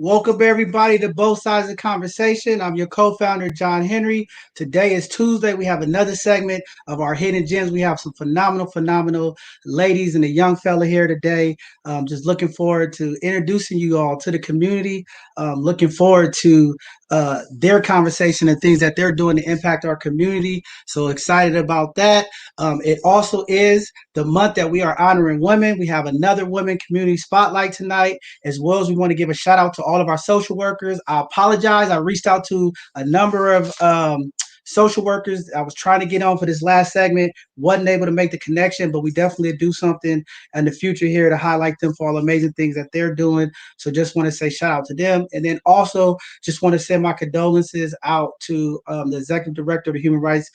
Welcome everybody to Both Sides of the Conversation. I'm your co-founder, John Henry. Today is Tuesday. We have another segment of our hidden gems. We have some phenomenal ladies and a young fella here today. Just looking forward to introducing you all to the community. Looking forward to their conversation and things that they're doing to impact our community. So excited about that. It also is the month that we are honoring women. We have another women community spotlight tonight, as well as we want to give a shout out to all of our social workers. I apologize. I reached out to a number of social workers. I was trying to get on for this last segment, wasn't able to make the connection, but we definitely do something in the future here to highlight them for all the amazing things that they're doing. So just want to say shout out to them. And then also just want to send my condolences out to the executive director of the Human Rights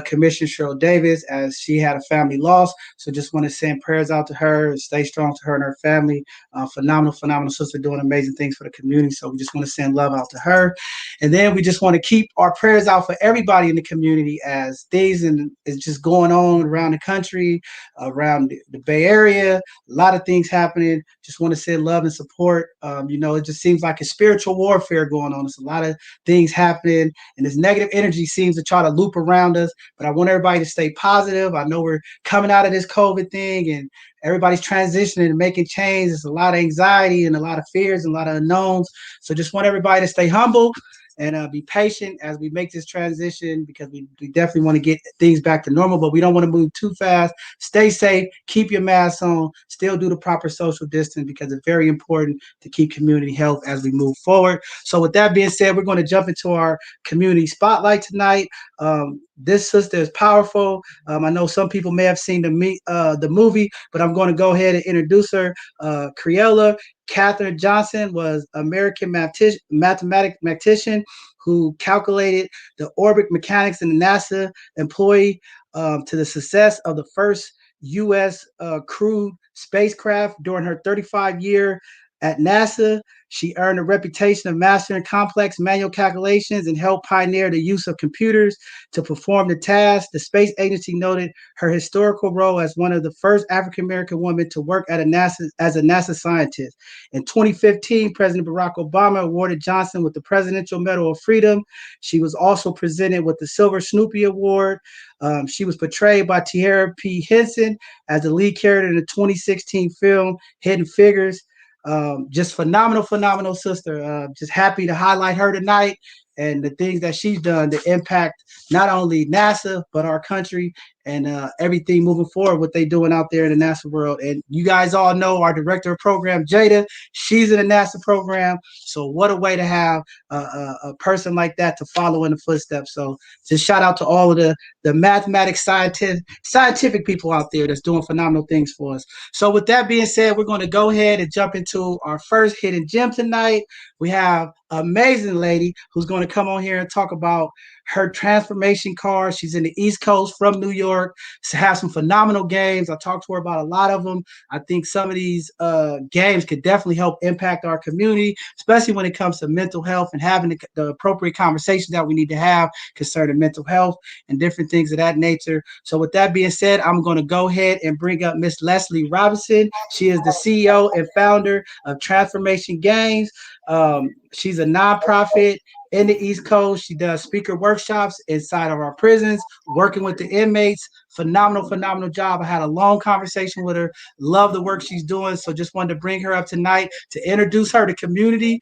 Commission, Cheryl Davis, as she had a family loss. So just want to send prayers out to her and stay strong to her and her family. Phenomenal sister doing amazing things for the community. So we just want to send love out to her. And then we just want to keep our prayers out for everybody in the community as things is just going on around the country, around the Bay Area. A lot of things happening. Just want to send love and support. It just seems like a spiritual warfare going on. There's a lot of things happening, and this negative energy seems to try to loop around us. But I want everybody to stay positive. I know we're coming out of this COVID thing, and everybody's transitioning and making change. There's a lot of anxiety and a lot of fears and a lot of unknowns. So just want everybody to stay humble and be patient as we make this transition, because we definitely want to get things back to normal, but we don't want to move too fast. Stay safe, keep your mask on, still do the proper social distance, because it's very important to keep community health as we move forward. So with that being said, we're going to jump into our community spotlight tonight. This sister is powerful. I know some people may have seen the movie, but I'm going to go ahead and introduce her. Creola Catherine Johnson was American mathematician who calculated the orbit mechanics in the NASA employee to the success of the first U.S. Crewed spacecraft during her 35-year at NASA. She earned a reputation of mastering complex manual calculations and helped pioneer the use of computers to perform the task. The space agency noted her historical role as one of the first African-American women to work at as a NASA scientist. In 2015, President Barack Obama awarded Johnson with the Presidential Medal of Freedom. She was also presented with the Silver Snoopy Award. She was portrayed by Tyra Henson as the lead character in the 2016 film Hidden Figures. Just phenomenal sister. Just happy to highlight her tonight and the things that she's done to impact not only NASA but our country and everything moving forward, what they're doing out there in the NASA world. And you guys all know our director of program, Jada. She's in the NASA program. So what a way to have a person like that to follow in the footsteps. So just shout out to all of the mathematics scientific people out there that's doing phenomenal things for us. So with that being said, we're going to go ahead and jump into our first hidden gem tonight. We have an amazing lady who's going to come on here and talk about her transformation car. She's in the East Coast from New York. She has some phenomenal games. I talked to her about a lot of them. I think some of these games could definitely help impact our community, especially when it comes to mental health and having the appropriate conversations that we need to have concerning mental health and different things of that nature. So with that being said, I'm going to go ahead and bring up Miss Leslie Robinson. She is the CEO and founder of Transformation Games. She's a nonprofit in the East Coast. She does speaker workshops inside of our prisons, working with the inmates. Phenomenal job. I had a long conversation with her. Love the work she's doing. So just wanted to bring her up tonight to introduce her to community.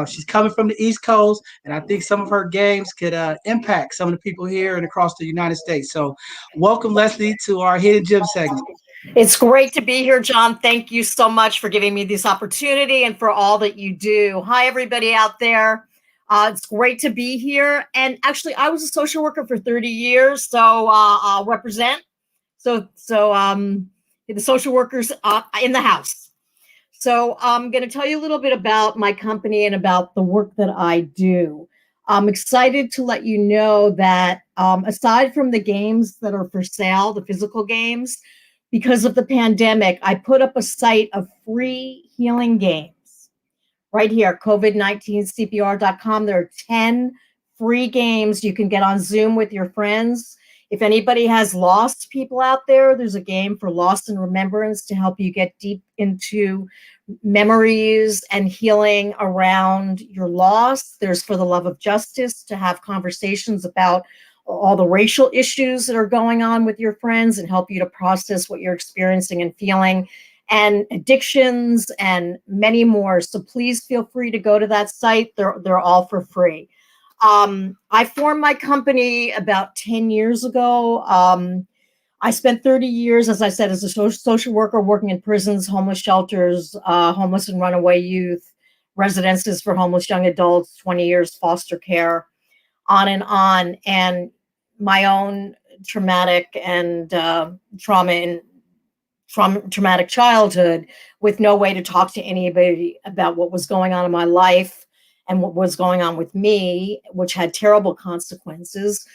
She's coming from the East Coast, and I think some of her games could impact some of the people here and across the United States. So welcome, Leslie, to our Hidden Gem segment. It's great to be here, John. Thank you so much for giving me this opportunity and for all that you do. Hi, everybody out there. It's great to be here. And actually, I was a social worker for 30 years, so I'll represent. So the social workers in the house. So I'm going to tell you a little bit about my company and about the work that I do. I'm excited to let you know that aside from the games that are for sale, the physical games, because of the pandemic, I put up a site of free healing games right here, COVID19CPR.com. There are 10 free games you can get on Zoom with your friends. If anybody has lost people out there, there's a game for loss and remembrance to help you get deep into memories and healing around your loss. There's For the Love of Justice, to have conversations about all the racial issues that are going on with your friends and help you to process what you're experiencing and feeling, and addictions and many more. So please feel free to go to that site. They're all for free. I formed my company about 10 years ago. I spent 30 years, as I said, as a social worker, working in prisons, homeless shelters, homeless and runaway youth, residences for homeless young adults, 20 years foster care, on and on. And my own traumatic and traumatic childhood, with no way to talk to anybody about what was going on in my life and what was going on with me, which had terrible consequences,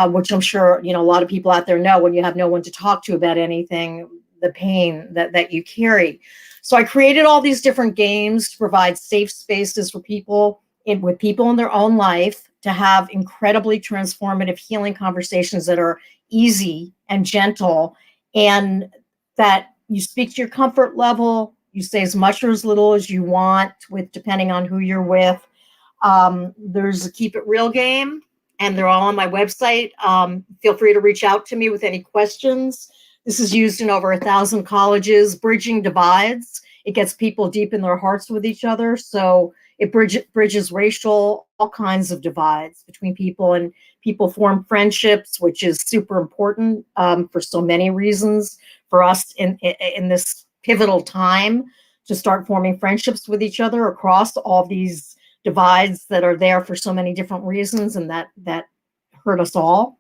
which I'm sure, a lot of people out there know. When you have no one to talk to about anything, the pain that you carry. So I created all these different games to provide safe spaces for people with people in their own life to have incredibly transformative healing conversations that are easy and gentle, and that you speak to your comfort level. You say as much or as little as you want, with depending on who you're with. There's a Keep It Real game, and they're all on my website. Feel free to reach out to me with any questions. This is used in over 1,000 colleges. Bridging divides. It gets people deep in their hearts with each other. So it bridges racial, all kinds of divides between people, and people form friendships, which is super important for so many reasons for us in this pivotal time, to start forming friendships with each other across all these divides that are there for so many different reasons, and that hurt us all.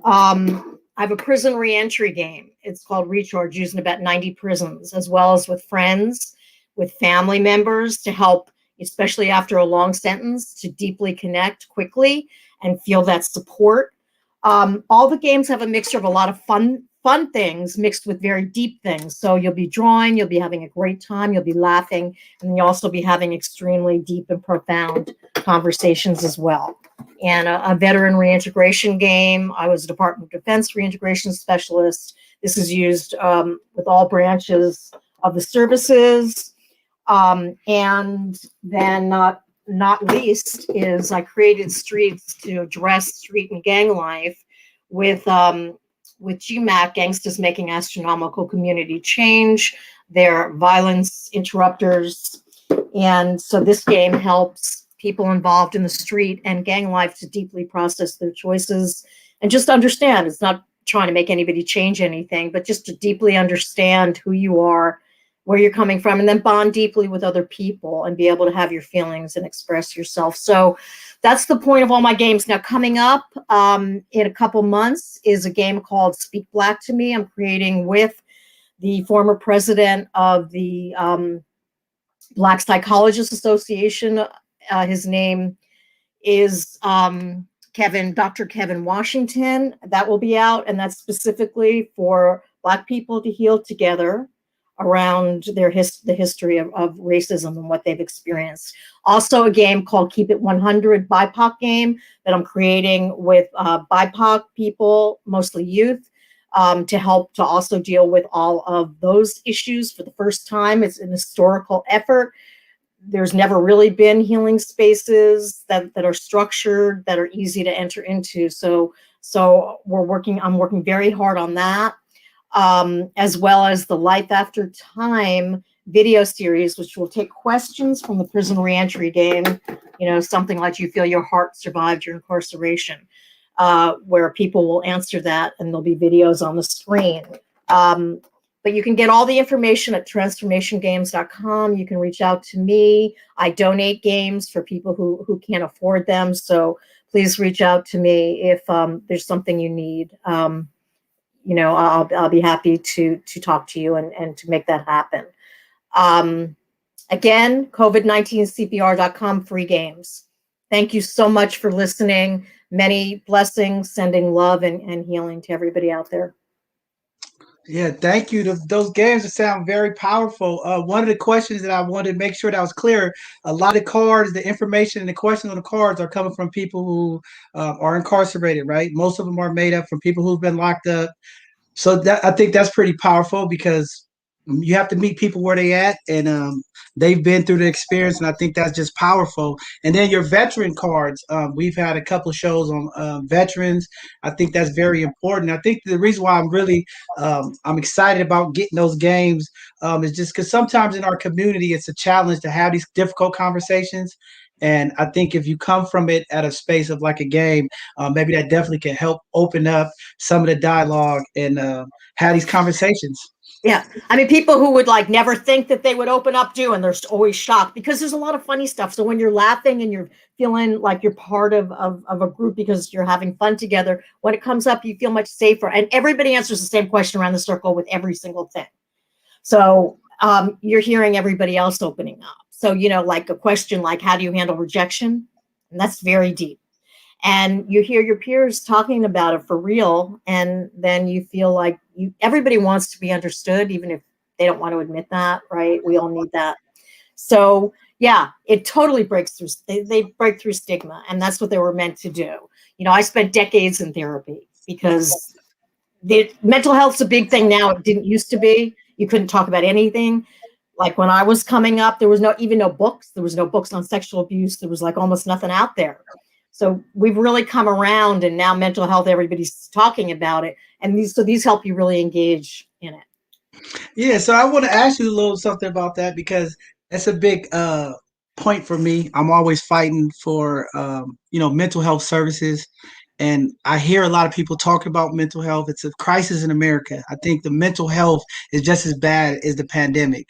I have a prison reentry game. It's called Recharge, used in about 90 prisons, as well as with friends, with family members, to help, especially after a long sentence, to deeply connect quickly and feel that support. All the games have a mixture of a lot of fun things mixed with very deep things. So you'll be drawing, you'll be having a great time, you'll be laughing, and you'll also be having extremely deep and profound conversations as well. And a veteran reintegration game. I was a Department of Defense reintegration specialist. This is used with all branches of the services. And then not least is I created Streets to address street and gang life with GMAC, Gangsters Making Astronomical Community Change. They're violence interrupters. And so this game helps people involved in the street and gang life to deeply process their choices and just understand. It's not trying to make anybody change anything, but just to deeply understand who you are, where you're coming from, and then bond deeply with other people and be able to have your feelings and express yourself. So that's the point of all my games. Now, coming up in a couple months is a game called Speak Black to Me. I'm creating with the former president of the Black Psychologists Association. His name is Dr. Kevin Washington. That will be out, and that's specifically for Black people to heal together around the history of racism and what they've experienced. Also, a game called Keep It 100 BIPOC game that I'm creating with BIPOC people, mostly youth, to help to also deal with all of those issues for the first time. It's an historical effort. There's never really been healing spaces that are structured, that are easy to enter into. So I'm working very hard on that. As well as the Life After Time video series, which will take questions from the prison reentry game, something like you feel your heart survived your incarceration, where people will answer that, and there'll be videos on the screen. But you can get all the information at transformationgames.com. You can reach out to me. I donate games for people who can't afford them. So please reach out to me if there's something you need. I'll be happy to talk to you and to make that happen. Again, COVID19CPR.com, free games. Thank you so much for listening. Many blessings, sending love and healing to everybody out there. Yeah, thank you. Those games sound very powerful. One of the questions that I wanted to make sure that was clear, a lot of the cards, the information and the questions on the cards are coming from people who are incarcerated, right? Most of them are made up from people who've been locked up. So I think that's pretty powerful, because You have to meet people where they at, and they've been through the experience, and I think that's just powerful. And then your veteran cards, we've had a couple of shows on veterans. I think that's very important. I think the reason why I'm excited about getting those games is just because sometimes in our community it's a challenge to have these difficult conversations. And I think if you come from it at a space of like a game, maybe that definitely can help open up some of the dialogue and have these conversations. Yeah. I mean, people who would like never think that they would open up to, and they're always shocked because there's a lot of funny stuff. So when you're laughing and you're feeling like you're part of a group because you're having fun together, when it comes up, you feel much safer. And everybody answers the same question around the circle with every single thing. So you're hearing everybody else opening up. So, like a question like, how do you handle rejection? And that's very deep. And you hear your peers talking about it for real, and then you feel like everybody wants to be understood, even if they don't want to admit that, right? We all need that. So yeah, it totally breaks through. They break through stigma, and that's what they were meant to do. I spent decades in therapy because the mental health's a big thing now. It didn't used to be. You couldn't talk about anything. Like when I was coming up, there was no books. There was no books on sexual abuse. There was like almost nothing out there. So we've really come around, and now mental health, everybody's talking about it. And these help you really engage in it. Yeah, so I want to ask you a little something about that because that's a big point for me. I'm always fighting for mental health services, and I hear a lot of people talking about mental health. It's a crisis in America. I think the mental health is just as bad as the pandemic.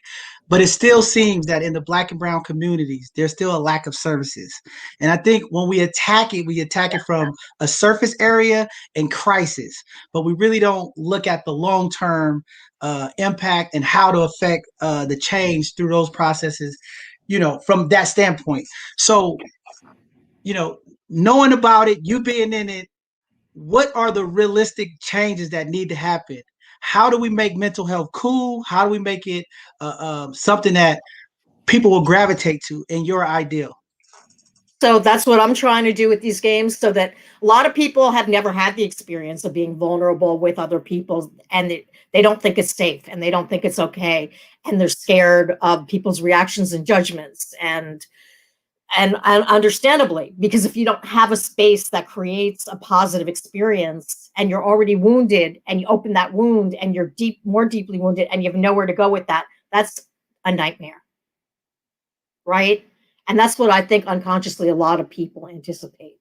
But it still seems that in the Black and brown communities, there's still a lack of services. And I think when we attack it from a surface area and crisis, but we really don't look at the long term impact and how to affect the change through those processes, from that standpoint. So, you know, knowing about it, you being in it, what are the realistic changes that need to happen? How do we make mental health cool? How do we make it something that people will gravitate to in your ideal? So that's what I'm trying to do with these games, so that a lot of people have never had the experience of being vulnerable with other people, and they don't think it's safe, and they don't think it's okay, and they're scared of people's reactions and judgments, and understandably, because if you don't have a space that creates a positive experience, and you're already wounded, and you open that wound, and you're more deeply wounded, and you have nowhere to go with that, that's a nightmare, right? And that's what I think unconsciously a lot of people anticipate.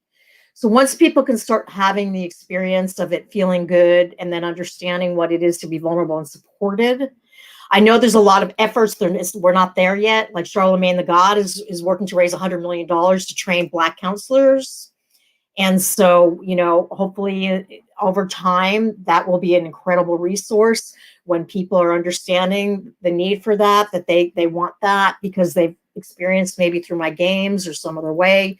So once people can start having the experience of it feeling good, and then understanding what it is to be vulnerable and supported. I know there's a lot of efforts. We're not there yet. Like Charlemagne the God is working to raise $100 million to train Black counselors. And so, hopefully over time, that will be an incredible resource when people are understanding the need for that they want that because they've experienced maybe through my games or some other way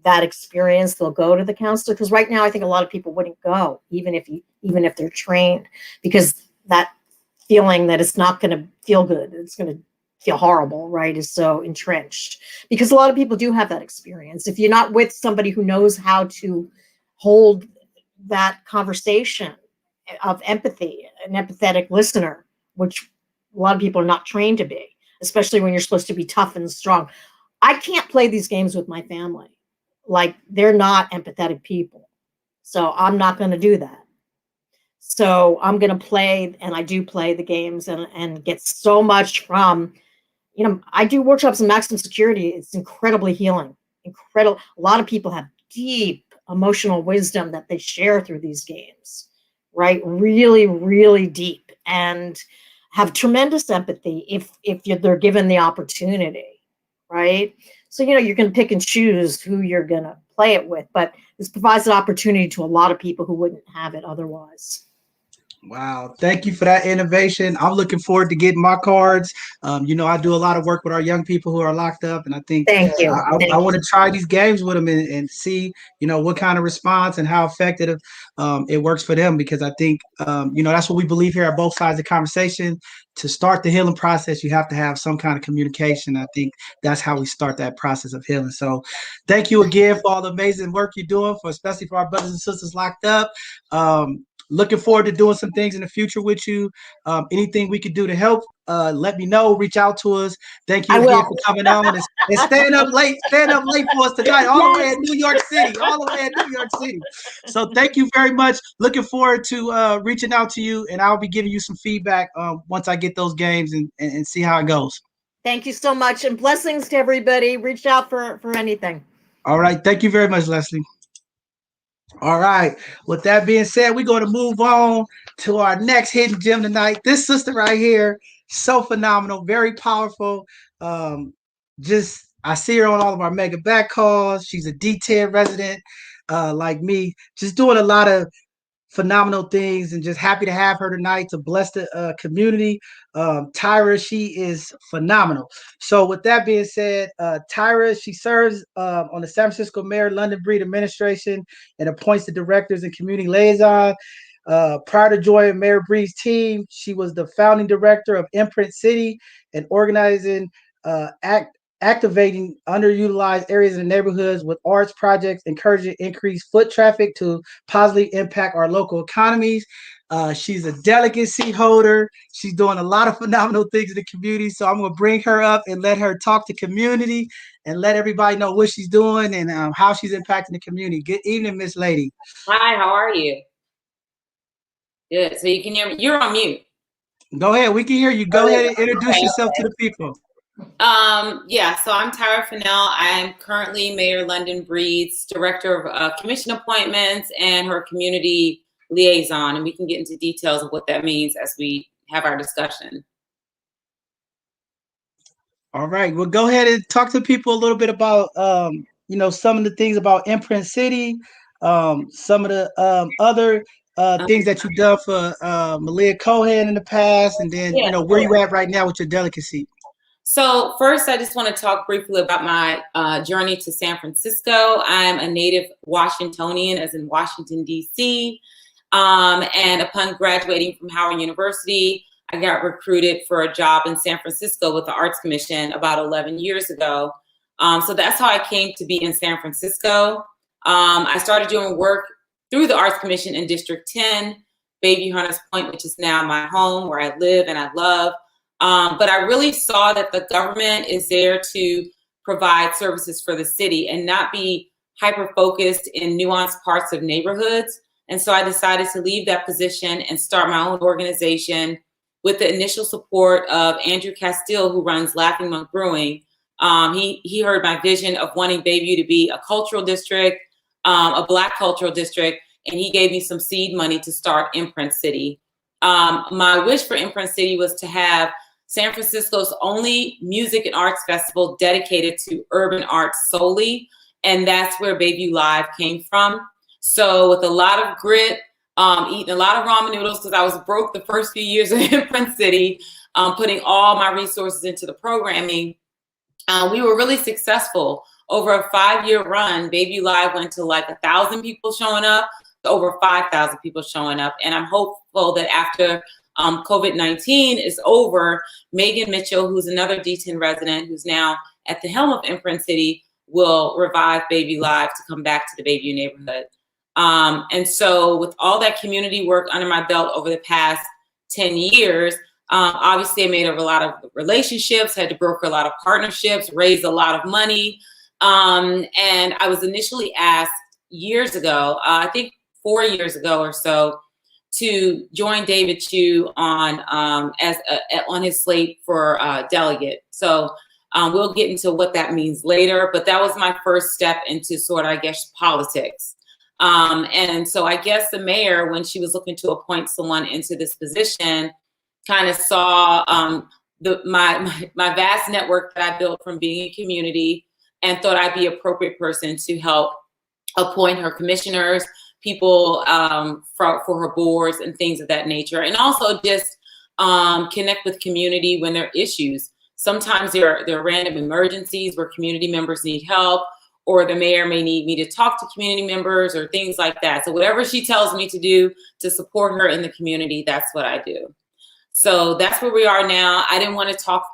that experience, they'll go to the counselor. Because right now, I think a lot of people wouldn't go, even if they're trained, because that feeling that it's not going to feel good, it's going to feel horrible, right, is so entrenched. Because a lot of people do have that experience. If you're not with somebody who knows how to hold that conversation of empathy, an empathetic listener, which a lot of people are not trained to be, especially when you're supposed to be tough and strong. I can't play these games with my family. Like, they're not empathetic people. So I'm not going to do that. So I'm going to play, and I do play the games and get so much from, I do workshops in maximum security. It's incredibly healing, incredible. A lot of people have deep emotional wisdom that they share through these games, right? Really, really deep, and have tremendous empathy if they're given the opportunity, right? So, you can pick and choose who you're going to play it with, but this provides an opportunity to a lot of people who wouldn't have it otherwise. Wow. Thank you for that innovation. I'm looking forward to getting my cards. I do a lot of work with our young people who are locked up, and I think Thank I, you. I, I Thank want you. to try these games with them and see, what kind of response and how effective it works for them. Because I think, that's what we believe here at both sides of the conversation. To start the healing process, you have to have some kind of communication. I think that's how we start that process of healing. So thank you again for all the amazing work you're doing, especially for our brothers and sisters locked up. Looking forward to doing some things in the future with you. Anything we could do to help, let me know. Reach out to us. Thank you I again will. for coming on and staying up late for us tonight, all the way Yes. in New York City, all the way in New York City. So thank you very much. Looking forward to reaching out to you, and I'll be giving you some feedback once I get those games and see how it goes. Thank you so much, and blessings to everybody. Reach out for anything. All right. Thank you very much, Leslie. All right. With that being said, we're going to move on to our next hidden gem tonight. This sister right here, so phenomenal, very powerful. Um, just I see her on all of our mega back calls. She's a D10 resident, like me, just doing a lot of phenomenal things and just happy to have her tonight to bless the community. Tyra, she is phenomenal. So with that being said, Tyra, she serves on the San Francisco Mayor London Breed Administration and appoints the directors and community liaison. Prior to joining Mayor Breed's team, she was the founding director of Imprint City and organizing activating underutilized areas in the neighborhoods with arts projects, encouraging increased foot traffic to positively impact our local economies. She's a delegate seat holder. She's doing a lot of phenomenal things in the community. So I'm going to bring her up and let her talk to community and let everybody know what she's doing and how she's impacting the community. Good evening, Miss Lady. Hi, how are you? Good. So you can hear me. You're on mute. Go ahead. We can hear you. Go ahead and introduce yourself to the people. Yeah, so I'm Tyra Fennell. I'm currently Mayor London Breed's Director of Commission Appointments and her Community Liaison, and we can get into details of what that means as we have our discussion. All right. Well, go ahead and talk to people a little bit about, some of the things about Imprint City, some of the other things that you've done for Malia Cohen in the past, and then, where you at right now with your delicacy. So first, I just want to talk briefly about my journey to San Francisco. I'm a native Washingtonian, as in Washington, D.C. And upon graduating from Howard University, I got recruited for a job in San Francisco with the Arts Commission about 11 years ago. So that's how I came to be in San Francisco. I started doing work through the Arts Commission in District 10, Bayview Hunters Point, which is now my home where I live and I love. But I really saw that the government is there to provide services for the city and not be hyper-focused in nuanced parts of neighborhoods. And so I decided to leave that position and start my own organization with the initial support of Andrew Castile, who runs Laughing Monk Brewing. He heard my vision of wanting Bayview to be a cultural district, a Black cultural district, and he gave me some seed money to start Imprint City. My wish for Imprint City was to have San Francisco's only music and arts festival dedicated to urban arts solely, and that's where Bayview Live came from. So with a lot of grit, eating a lot of ramen noodles because I was broke the first few years of Imprint City, putting all my resources into the programming, we were really successful. Over a 5-year run, Bayview Live went to like 1,000 people showing up, to over 5,000 people showing up. And I'm hopeful that after COVID-19 is over, Megan Mitchell, who's another D10 resident who's now at the helm of Imprint City, will revive Bayview Live to come back to the Bayview neighborhood. And so with all that community work under my belt over the past 10 years, obviously I made a lot of relationships, had to broker a lot of partnerships, raise a lot of money. And I was initially asked years ago, I think 4 years ago or so, to join David Chu on on his slate for delegate. So we'll get into what that means later, but that was my first step into sort of, I guess, politics. And so I guess the mayor, when she was looking to appoint someone into this position, kind of saw my vast network that I built from being in community and thought I'd be an appropriate person to help appoint her commissioners, people for her boards and things of that nature. And also just connect with community when there are issues. Sometimes there are random emergencies where community members need help, or the mayor may need me to talk to community members or things like that. So whatever she tells me to do to support her in the community, that's what I do. So that's where we are now. I don't want to talk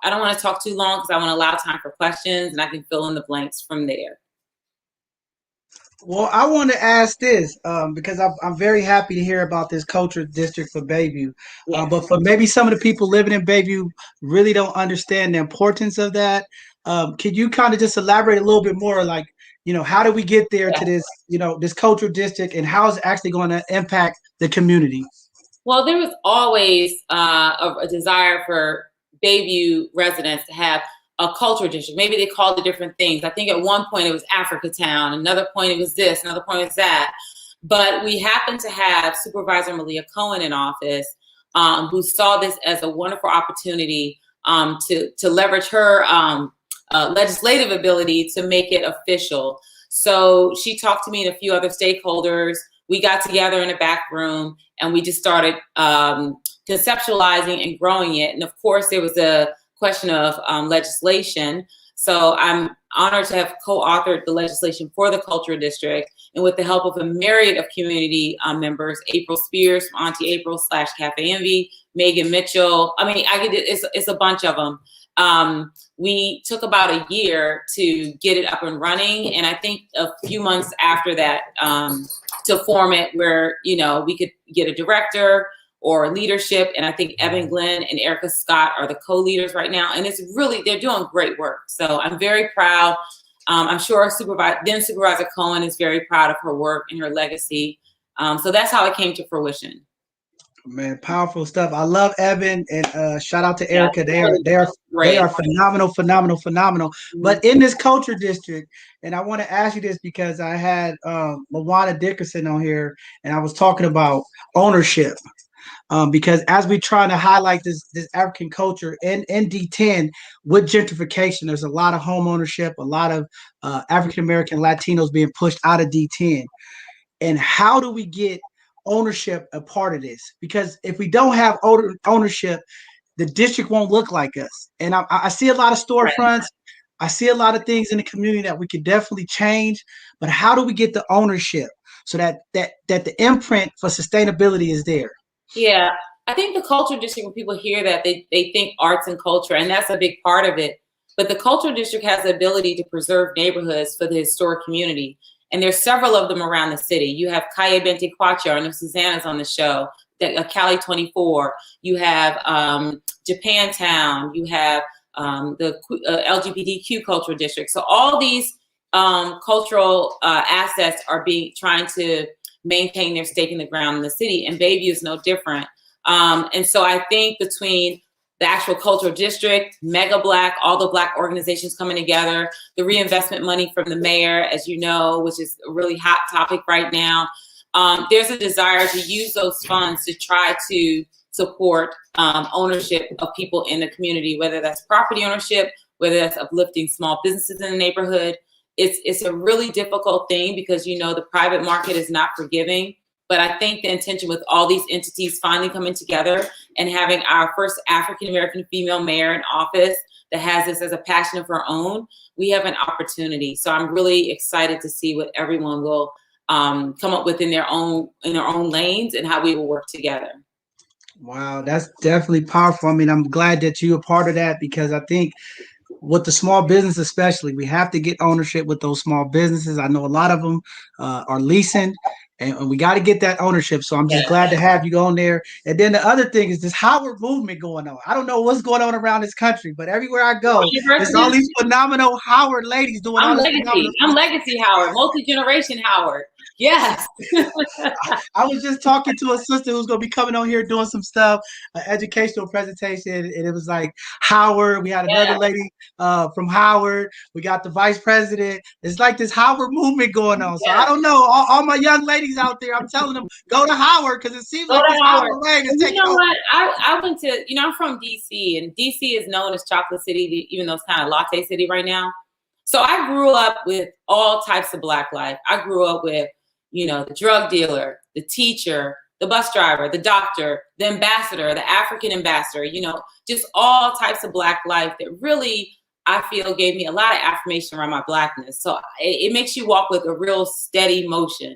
too long because I want to allow time for questions and I can fill in the blanks from there. Well, I want to ask this because I'm very happy to hear about this culture district for Bayview. Yes. But for maybe some of the people living in Bayview really don't understand the importance of that. Could you kind of just elaborate a little bit more, like, how do we get there to this, this cultural district, and how is it actually going to impact the community? Well, there was always a desire for Bayview residents to have a culture district. Maybe they called it different things. I think at one point it was Africa Town, another point it was this, another point was that. But we happened to have Supervisor Malia Cohen in office, who saw this as a wonderful opportunity to leverage her legislative ability to make it official. So she talked to me and a few other stakeholders. We got together in a back room and we just started conceptualizing and growing it. And of course, there was a question of legislation. So I'm honored to have co-authored the legislation for the Cultural District, and with the help of a myriad of community members, April Spears from Auntie April / Cafe Envy, Megan Mitchell. I mean, it's a bunch of them. We took about a year to get it up and running, and I think a few months after that to form it where, we could get a director or leadership. And I think Evan Glenn and Erica Scott are the co-leaders right now. And they're doing great work. So I'm very proud. I'm sure Supervisor Cohen is very proud of her work and her legacy. So that's how it came to fruition. Man, powerful stuff. I love Evan, and shout out to Erica. They are phenomenal. Mm-hmm. But in this culture district, and I want to ask you this because I had LaWanna Dickerson on here, and I was talking about ownership. Because as we try to highlight this African culture in D10 with gentrification, there's a lot of home ownership, a lot of African American Latinos being pushed out of D10. And how do we get ownership a part of this? Because if we don't have ownership, the district won't look like us. And I see a lot of storefronts. Right. I see a lot of things in the community that we could definitely change. But how do we get the ownership so that the imprint for sustainability is there? Yeah, I think the culture district, when people hear that, they think arts and culture, and that's a big part of it. But the cultural district has the ability to preserve neighborhoods for the historic community. And there's several of them around the city. You have Calle 24, I know Susana's on the show, Cali 24. You have Japantown. You have the LGBTQ cultural district. So all these cultural assets are trying to maintain their stake in the ground in the city, and Bayview is no different. And so I think between the actual cultural district, Mega Black, all the Black organizations coming together, the reinvestment money from the mayor, as you know, which is a really hot topic right now, there's a desire to use those funds to try to support ownership of people in the community, whether that's property ownership, whether that's uplifting small businesses in the neighborhood. It's a really difficult thing because, the private market is not forgiving. But I think the intention with all these entities finally coming together and having our first African-American female mayor in office that has this as a passion of her own, we have an opportunity. So I'm really excited to see what everyone will come up with in their own lanes and how we will work together. Wow, that's definitely powerful. I mean, I'm glad that you're a part of that because I think with the small business especially, we have to get ownership with those small businesses. I know a lot of them are leasing, and we got to get that ownership. So I'm just glad to have you on there. And then the other thing is this Howard movement going on. I don't know what's going on around this country, but everywhere I go, there's all these phenomenal Howard ladies doing all this phenomenal stuff. I'm legacy Howard, multi-generation Howard. Yes. I was just talking to a sister who's going to be coming on here doing some stuff, an educational presentation, and it was like Howard. We had another lady from Howard. We got the vice president. It's like this Howard movement going on. So I don't know. All my young ladies out there, I'm telling them, go to Howard because it seems like this Howard wave is taking over. What? I went to, I'm from D.C., and D.C. is known as Chocolate City, even though it's kind of latte city right now. So I grew up with all types of Black life. I grew up with the drug dealer, the teacher, the bus driver, the doctor, the ambassador, the African ambassador, just all types of Black life that really, I feel, gave me a lot of affirmation around my Blackness. So it makes you walk with a real steady motion.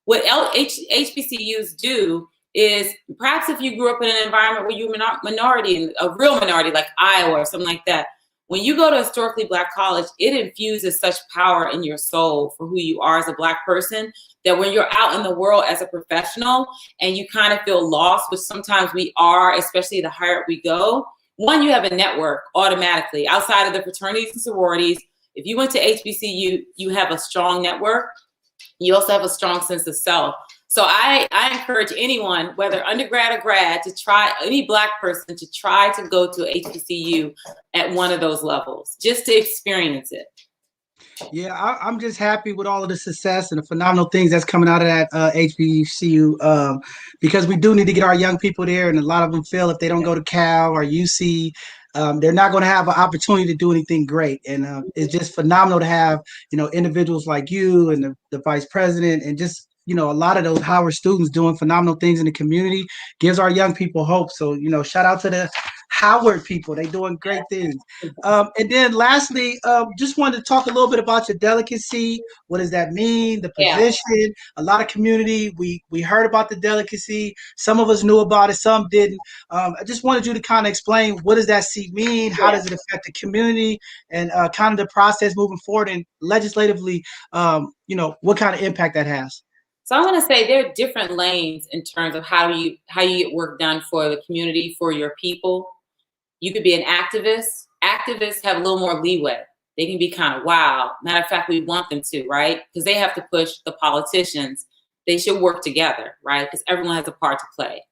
What HBCUs do is, perhaps if you grew up in an environment where you were minority, a real minority like Iowa or something like that, When you go to a historically Black college, it infuses such power in your soul for who you are as a Black person, that when you're out in the world as a professional and you kind of feel lost, which sometimes we are, especially the higher up we go, one, you have a network automatically outside of the fraternities and sororities. If you went to HBCU, you have a strong network. You also have a strong sense of self. So I encourage anyone, whether undergrad or grad, to try, any Black person, to try to go to HBCU at one of those levels, just to experience it. Yeah, I'm just happy with all of the success and the phenomenal things that's coming out of that HBCU, because we do need to get our young people there, and a lot of them feel if they don't go to Cal or UC, they're not going to have an opportunity to do anything great. And it's just phenomenal to have, individuals like you and the vice president, and just a lot of those Howard students doing phenomenal things in the community. Gives our young people hope. So shout out to the Howard people. They doing great things. And then lastly, just wanted to talk a little bit about your delicacy. What does that mean? The position. A lot of community, we heard about the delicacy. Some of us knew about it, some didn't. I just wanted you to kind of explain, what does that seat mean? How does it affect the community, and kind of the process moving forward, and legislatively, what kind of impact that has? So I'm going to say there are different lanes in terms of how you get work done for the community, for your people. You could be an activist. Activists have a little more leeway. They can be kind of wild. Matter of fact, we want them to, right? Because they have to push the politicians. They should work together, right? Because everyone has a part to play.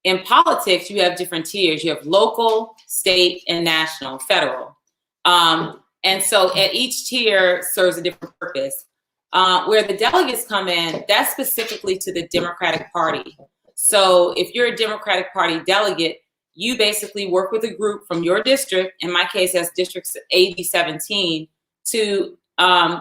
In politics, you have different tiers. You have local, state, and national, federal. And so at each tier serves a different purpose. Where the delegates come in, that's specifically to the Democratic Party. So if you're a Democratic Party delegate, you basically work with a group from your district, in my case, that's District 8017, to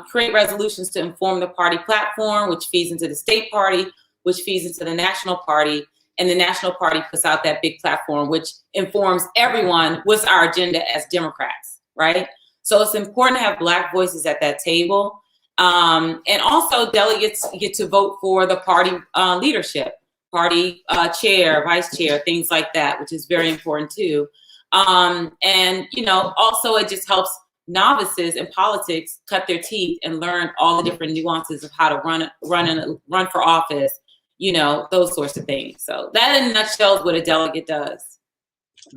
create resolutions to inform the party platform, which feeds into the state party, which feeds into the national party, and the national party puts out that big platform, which informs everyone what's our agenda as Democrats, right? So it's important to have Black voices at that table. And also delegates get to vote for the party leadership, party chair, vice chair, things like that, which is very important too. And also it just helps novices in politics cut their teeth and learn all the different nuances of how to run for office, those sorts of things. So that in a nutshell is what a delegate does.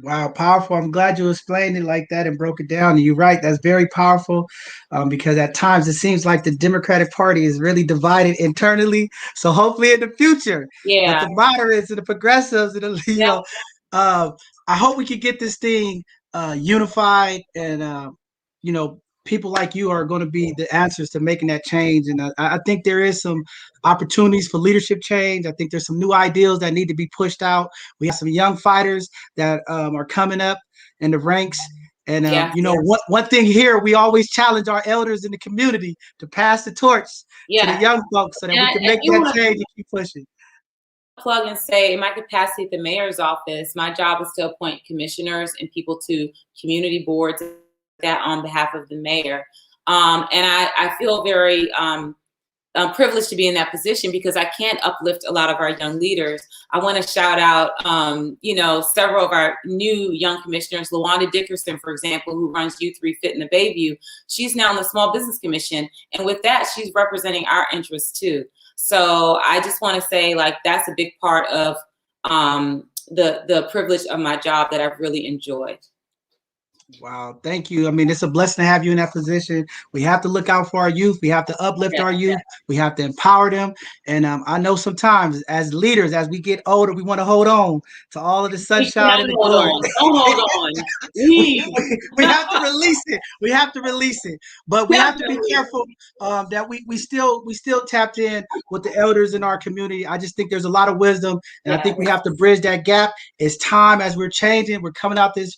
Wow, powerful. I'm glad you explained it like that and broke it down. And you're right, that's very powerful, because at times it seems like the Democratic Party is really divided internally. So hopefully in the future, with the moderates and the progressives, and I hope we can get this thing unified, and people like you are going to be the answers to making that change. And I think there is some opportunities for leadership change. I think there's some new ideals that need to be pushed out. We have some young fighters that are coming up in the ranks. And, one thing here, we always challenge our elders in the community to pass the torch to the young folks, so that we can make that change and keep pushing. Plug and say, in my capacity at the mayor's office, my job is to appoint commissioners and people to community boards that on behalf of the mayor. And I feel very privileged to be in that position, because I can't uplift a lot of our young leaders. I want to shout out, several of our new young commissioners. LaWanda Dickerson, for example, who runs Youth Refit in the Bayview. She's now in the Small Business Commission. And with that, she's representing our interests too. So I just want to say, that's a big part of the privilege of my job that I've really enjoyed. Wow, thank you. I mean, it's a blessing to have you in that position. We have to look out for our youth. We have to uplift our youth. We have to empower them. And I know sometimes as leaders, as we get older, we want to hold on to all of the sunshine and the glory. Don't hold on. We have to release it. We have to release it. But we have to be careful that we still tapped in with the elders in our community. I just think there's a lot of wisdom, and I think we have to bridge that gap. It's time, as we're changing. We're coming out this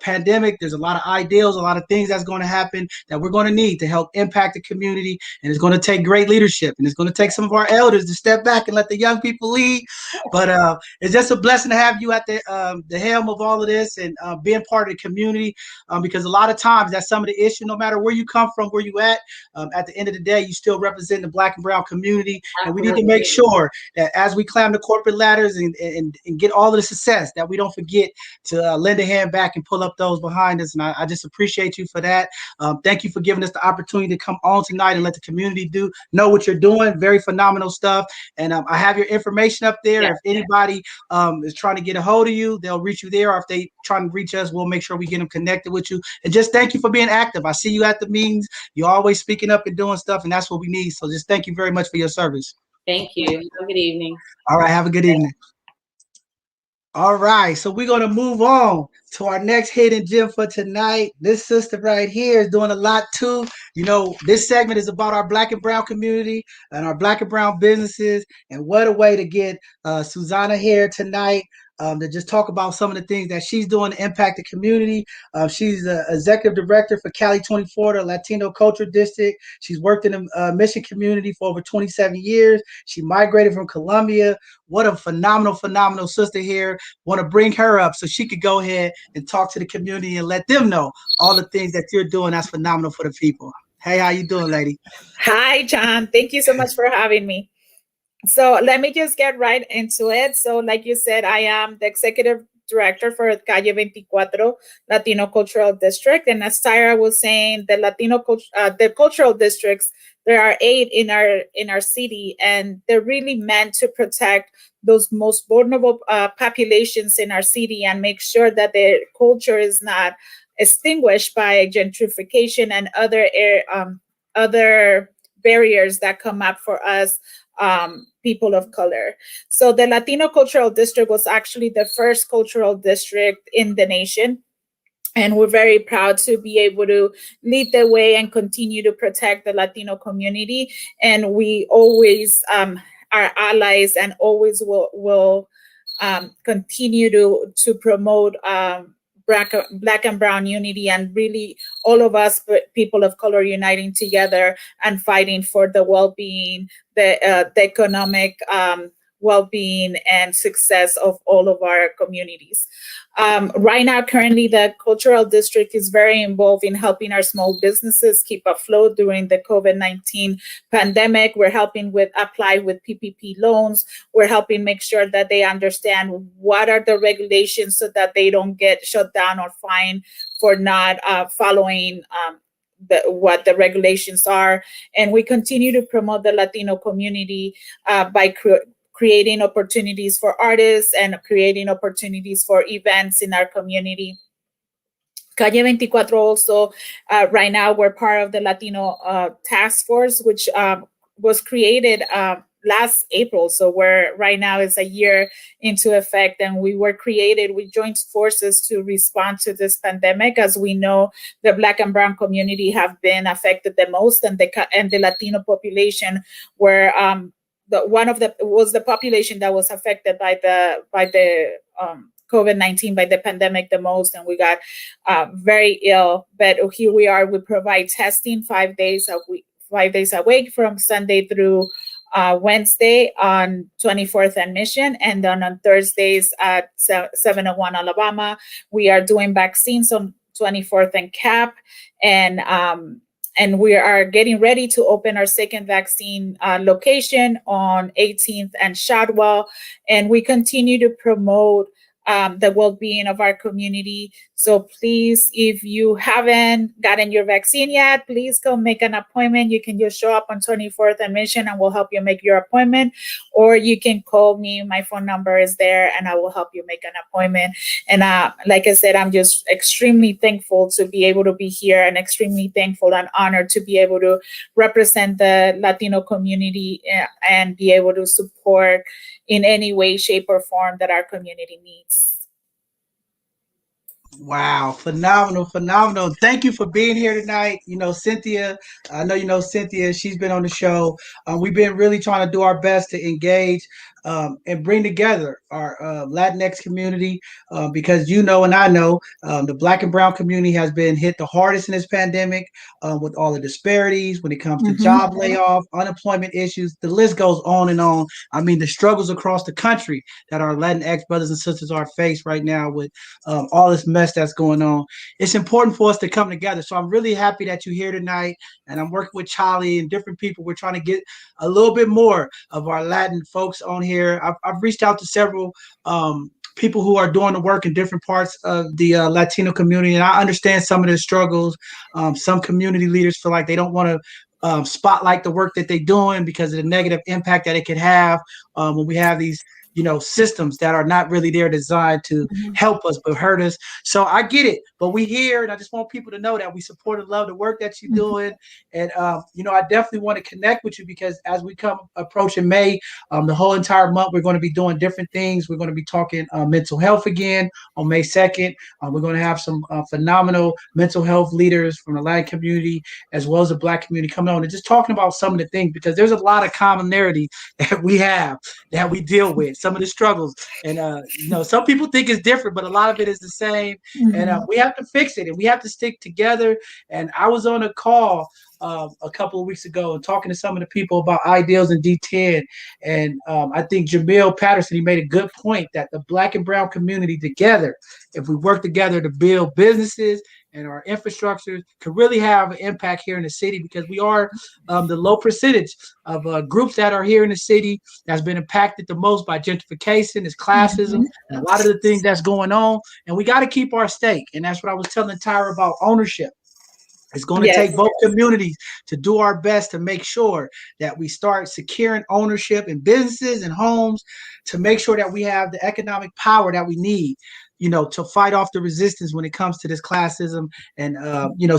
pandemic. There's a lot of ideals, a lot of things that's going to happen that we're going to need to help impact the community. And it's going to take great leadership, and it's going to take some of our elders to step back and let the young people lead. But it's just a blessing to have you at the helm of all of this, and being part of the community, because a lot of times that's some of the issue. No matter where you come from, where you at the end of the day, you still represent the Black and brown community. And we need to make sure that as we climb the corporate ladders and get all of the success, that we don't forget to lend a hand back and pull up those behind behind us, and I just appreciate you for that. Thank you for giving us the opportunity to come on tonight and let the community know what you're doing. Very phenomenal stuff. And I have your information up there. Yeah. If anybody is trying to get a hold of you, they'll reach you there. Or if they trying to reach us, we'll make sure we get them connected with you. And just thank you for being active. I see you at the meetings. You're always speaking up and doing stuff, and that's what we need. So just thank you very much for your service. Thank you. Have a good evening. All right. Have a good evening. All right, so we're going to move on to our next hidden gem for tonight. This sister right here is doing a lot too. You know, this segment is about our Black and Brown community and our Black and Brown businesses. And what a way to get Susana here tonight to just talk about some of the things that she's doing to impact the community. She's the executive director for Cali 24, the Latino Culture District. She's worked in the mission community for over 27 years. She migrated from Colombia. What a phenomenal sister here. Want to bring her up so she could go ahead and talk to the community and let them know all the things that you're doing that's phenomenal for the people. Hey, how you doing, lady? Hi, John. Thank you so much for having me. So let me just get right into it. So like you said, I am the executive director for Calle 24 Latino Cultural District. And as Tyra was saying, the cultural districts, there are 8 in our city, and they're really meant to protect those most vulnerable populations in our city and make sure that their culture is not extinguished by gentrification and other barriers that come up for us people of color. So the Latino Cultural District was actually the first cultural district in the nation. And we're very proud to be able to lead the way and continue to protect the Latino community. And we always are allies and always will continue to promote Black and Brown unity, and really all of us people of color uniting together and fighting for the well-being, the economic well-being and success of all of our communities. Right now, currently, the cultural district is very involved in helping our small businesses keep afloat during the COVID-19 pandemic. We're helping apply with PPP loans. We're helping make sure that they understand what are the regulations so that they don't get shut down or fined for not following what the regulations are. And we continue to promote the Latino community by creating opportunities for artists and creating opportunities for events in our community. Calle 24 also, right now we're part of the Latino task force, which was created last April. So we're right now is a year into effect, and we joined forces to respond to this pandemic. As we know, the Black and Brown community have been affected the most, and the Latino population were was the population that was affected by the COVID-19, by the pandemic the most, and we got very ill. But here we are. We provide testing 5 days a week from Sunday through Wednesday on 24th and Mission, and then on Thursdays at 701 Alabama. We are doing vaccines on 24th and Cap, and we are getting ready to open our second vaccine location on 18th and Shadwell. And we continue to promote the well-being of our community. So please, if you haven't gotten your vaccine yet, please go make an appointment. You can just show up on 24th and Mission, and we'll help you make your appointment. Or you can call me. My phone number is there, and I will help you make an appointment. And like I said, I'm just extremely thankful to be able to be here, and extremely thankful and honored to be able to represent the Latino community and be able to support in any way, shape, or form that our community needs. Wow, phenomenal. Thank you for being here tonight. You know, Cynthia, I know you know Cynthia, she's been on the show. We've been really trying to do our best to engage and bring together our Latinx community because you know and I know the Black and Brown community has been hit the hardest in this pandemic with all the disparities when it comes to job layoff, unemployment issues. The list goes on and on. I mean, the struggles across the country that our Latinx brothers and sisters are faced right now with all this mess that's going on. It's important for us to come together. So I'm really happy that you're here tonight, and I'm working with Charlie and different people. We're trying to get a little bit more of our Latin folks on here. I've reached out to several people who are doing the work in different parts of the Latino community, and I understand some of their struggles. Some community leaders feel like they don't want to spotlight the work that they're doing because of the negative impact that it could have when we have these systems that are not really there designed to help us but hurt us. So I get it, but we here, and I just want people to know that we support and love the work that you're doing. And I definitely want to connect with you because as we come approaching May, the whole entire month, we're going to be doing different things. We're going to be talking mental health again on May 2nd. We're going to have some phenomenal mental health leaders from the Latin community as well as the Black community coming on and just talking about some of the things because there's a lot of commonality that we have that we deal with. Some of the struggles, and some people think it's different, but a lot of it is the same. And we have to fix it, and we have to stick together. And I was on a call a couple of weeks ago and talking to some of the people about ideals in D10, and I think Jamil Patterson, he made a good point that the Black and brown community together, if we work together to build businesses and our infrastructures, could really have an impact here in the city because we are the low percentage of groups that are here in the city that's been impacted the most by gentrification, is classism, and a lot of the things that's going on. And we got to keep our stake. And that's what I was telling Tyra about ownership. It's going to take both communities to do our best to make sure that we start securing ownership in businesses and homes to make sure that we have the economic power that we need, to fight off the resistance when it comes to this classism and,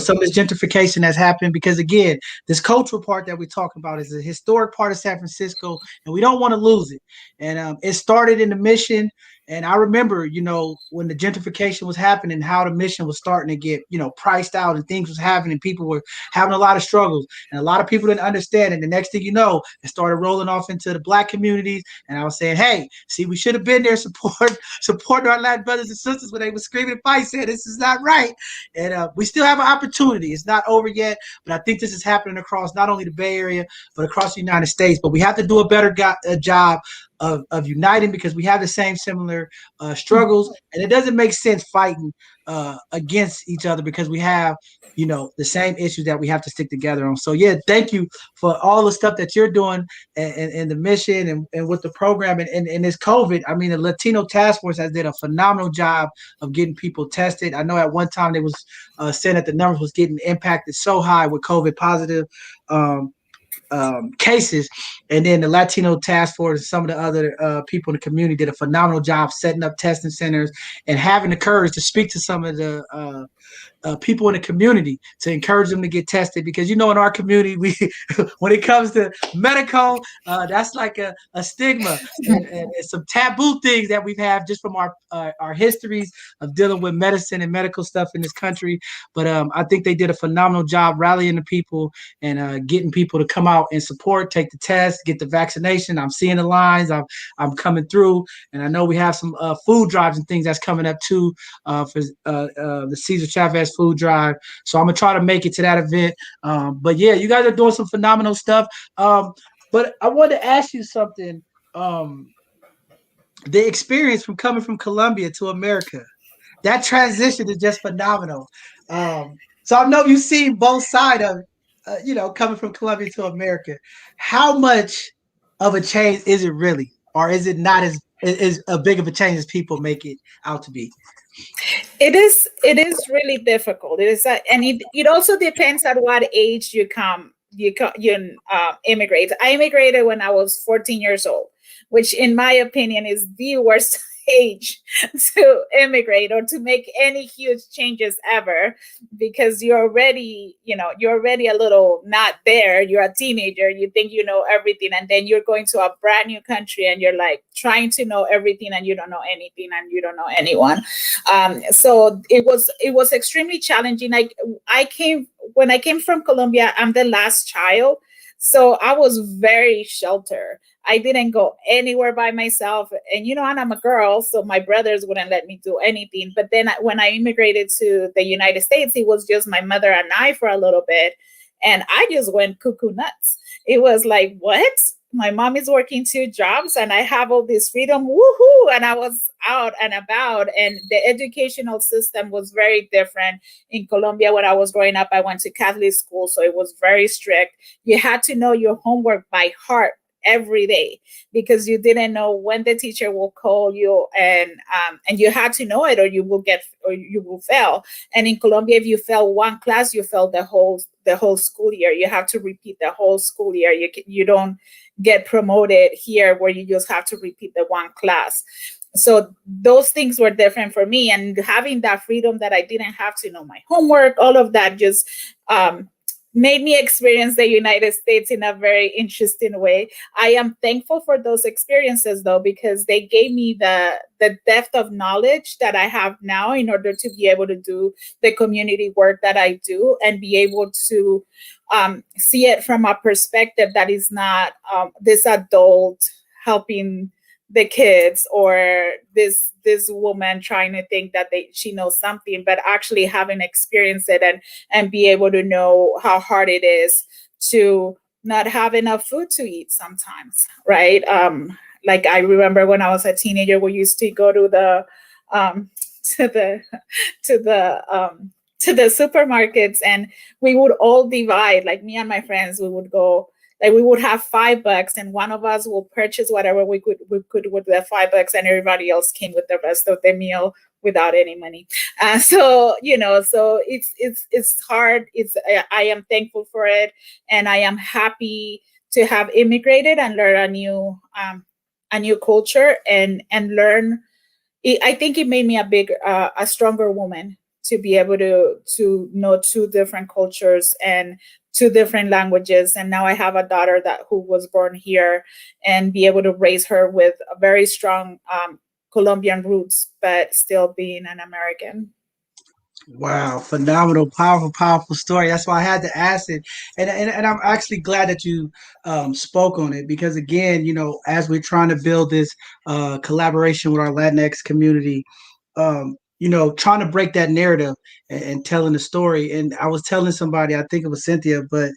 some of this gentrification that's happened. Because, again, this cultural part that we're talking about is a historic part of San Francisco, and we don't want to lose it. And it started in the Mission. And I remember, when the gentrification was happening, how the Mission was starting to get, priced out and things was happening. People were having a lot of struggles and a lot of people didn't understand. And the next thing you know, it started rolling off into the Black communities. And I was saying, hey, see, we should have been there supporting our Latin brothers and sisters when they were screaming and fighting, saying this is not right. And we still have an opportunity. It's not over yet, but I think this is happening across not only the Bay Area, but across the United States. But we have to do a better job of uniting because we have the same similar struggles, and it doesn't make sense fighting against each other because we have the same issues that we have to stick together on. So thank you for all the stuff that you're doing and the Mission and with the program and this COVID. I mean, the Latino Task Force has did a phenomenal job of getting people tested. I know at one time they was saying that the numbers was getting impacted so high with COVID positive cases, and then the Latino Task Force and some of the other people in the community did a phenomenal job setting up testing centers and having the courage to speak to some of the people in the community to encourage them to get tested because in our community we when it comes to medical that's like a stigma and some taboo things that we've had just from our histories of dealing with medicine and medical stuff in this country. But I think they did a phenomenal job rallying the people and getting people to come out and support, take the test, get the vaccination. I'm seeing the lines. I'm coming through, and I know we have some food drives and things that's coming up too for the Cesar Chavez food drive. So I'm gonna try to make it to that event. But you guys are doing some phenomenal stuff. But I wanted to ask you something. The experience from coming from Colombia to America, that transition is just phenomenal. So I know you've seen both sides of coming from Colombia to America. How much of a change is it really, or is it not as big of a change as people make it out to be? It is really difficult. It is, and it also depends at what age you immigrate. I immigrated when I was 14 years old, which in my opinion is the worst age to immigrate or to make any huge changes ever, because you're already a little not there. You're a teenager, you think you know everything, and then you're going to a brand new country and you're like trying to know everything and you don't know anything and you don't know anyone. So it was extremely challenging. When I came from Colombia, I'm the last child, so I was very sheltered. I didn't go anywhere by myself. And, and I'm a girl, so my brothers wouldn't let me do anything. But then when I immigrated to the United States, it was just my mother and I for a little bit. And I just went cuckoo nuts. It was like, what? My mom is working 2 jobs and I have all this freedom. Woohoo! And I was out and about. And the educational system was very different. In Colombia, when I was growing up, I went to Catholic school, so it was very strict. You had to know your homework by heart every day, because you didn't know when the teacher will call you, and you had to know it, or you will fail. And in Colombia, if you fail one class, you fail the whole school year. You have to repeat the whole school year. You don't get promoted here, where you just have to repeat the one class. So those things were different for me, and having that freedom that I didn't have to know my homework, all of that just made me experience the United States in a very interesting way. I am thankful for those experiences, though, because they gave me the depth of knowledge that I have now in order to be able to do the community work that I do, and be able to see it from a perspective that is not this adult helping the kids, or this woman trying to think that she knows something, but actually having experienced it, and be able to know how hard it is to not have enough food to eat sometimes, right? Like, I remember when I was a teenager, we used to go to the supermarkets, and we would all divide, like me and my friends, we would go, like, we would have $5, and one of us will purchase whatever we could with the $5, and everybody else came with the rest of the meal without any money. So it's hard. I am thankful for it, and I am happy to have immigrated and learn a new culture, and learn. I think it made me a stronger woman, to be able to know two different cultures and two different languages. And now I have a daughter who was born here, and be able to raise her with a very strong Colombian roots, but still being an American. Wow, phenomenal, powerful story. That's why I had to ask it, and I'm actually glad that you spoke on it, because again, as we're trying to build this collaboration with our Latinx community, trying to break that narrative, and telling the story. And I was telling somebody, I think it was Cynthia, but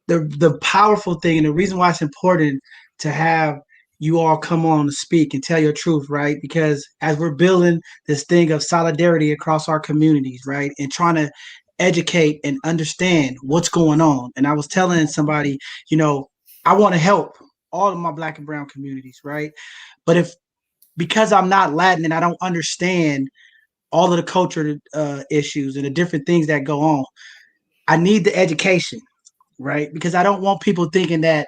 the powerful thing, and the reason why it's important to have you all come on to speak and tell your truth, right? Because as we're building this thing of solidarity across our communities, right, and trying to educate and understand what's going on. And I was telling somebody, I want to help all of my Black and brown communities, right? But because I'm not Latin and I don't understand all of the culture issues and the different things that go on, I need the education, right? Because I don't want people thinking that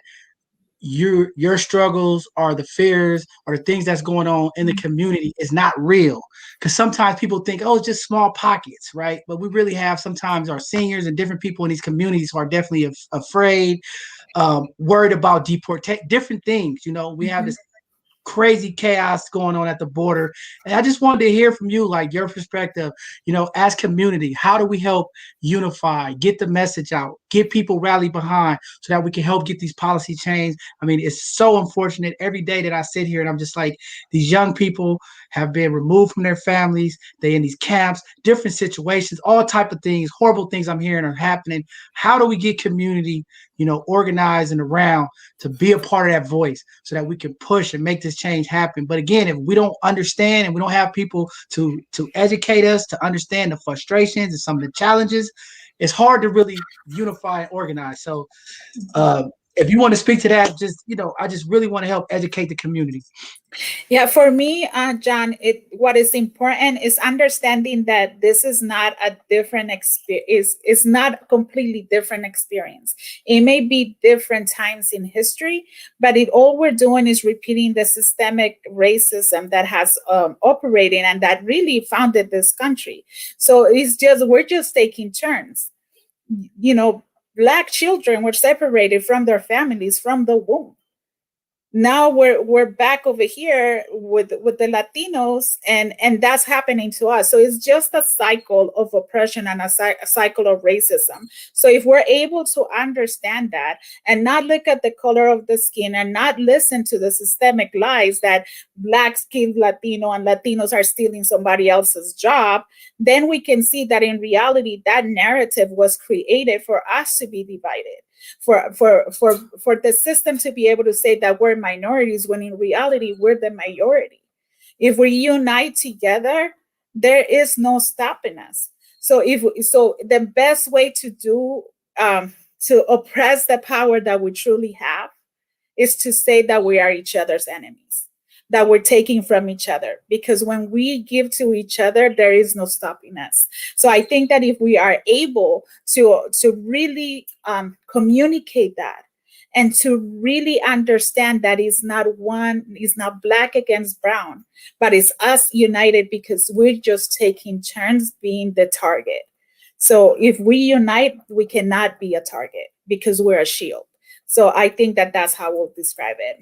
your struggles or the fears or the things that's going on in the community is not real. Because sometimes people think, oh, it's just small pockets, right? But we really have sometimes our seniors and different people in these communities who are definitely afraid, worried about deportation, different things. We have this crazy chaos going on at the border. And I just wanted to hear from you, like your perspective, as community, how do we help unify, get the message out, get people rallied behind so that we can help get these policy changed? I mean, it's so unfortunate every day that I sit here and I'm just like, these young people have been removed from their families. They in these camps, different situations, all type of things, horrible things I'm hearing are happening. How do we get community, organized and around to be a part of that voice so that we can push and make this change happen? But again, if we don't understand and we don't have people to educate us, to understand the frustrations and some of the challenges, it's hard to really unify and organize. So if you want to speak to that, just, I just really want to help educate the community. Yeah, for me, John, what is important is understanding that this is not a different experience. It's not a completely different experience. It may be different times in history, but all we're doing is repeating the systemic racism that has operated and that really founded this country. So we're just taking turns. Black children were separated from their families from the womb. Now we're back over here with the Latinos, and that's happening to us. So it's just a cycle of oppression and a cycle of racism. So if we're able to understand that and not look at the color of the skin and not listen to the systemic lies that Blacks kill Latino and Latinos are stealing somebody else's job, then we can see that in reality, that narrative was created for us to be divided. For the system to be able to say that we're minorities, when in reality we're the majority. If we unite together, there is no stopping us. So the best way to do to oppress the power that we truly have is to say that we are each other's enemies, that we're taking from each other. Because when we give to each other, there is no stopping us. So I think that if we are able to really communicate that, and to really understand that it's not black against brown, but it's us united because we're just taking turns being the target. So if we unite, we cannot be a target because we're a shield. So I think that that's how we'll describe it.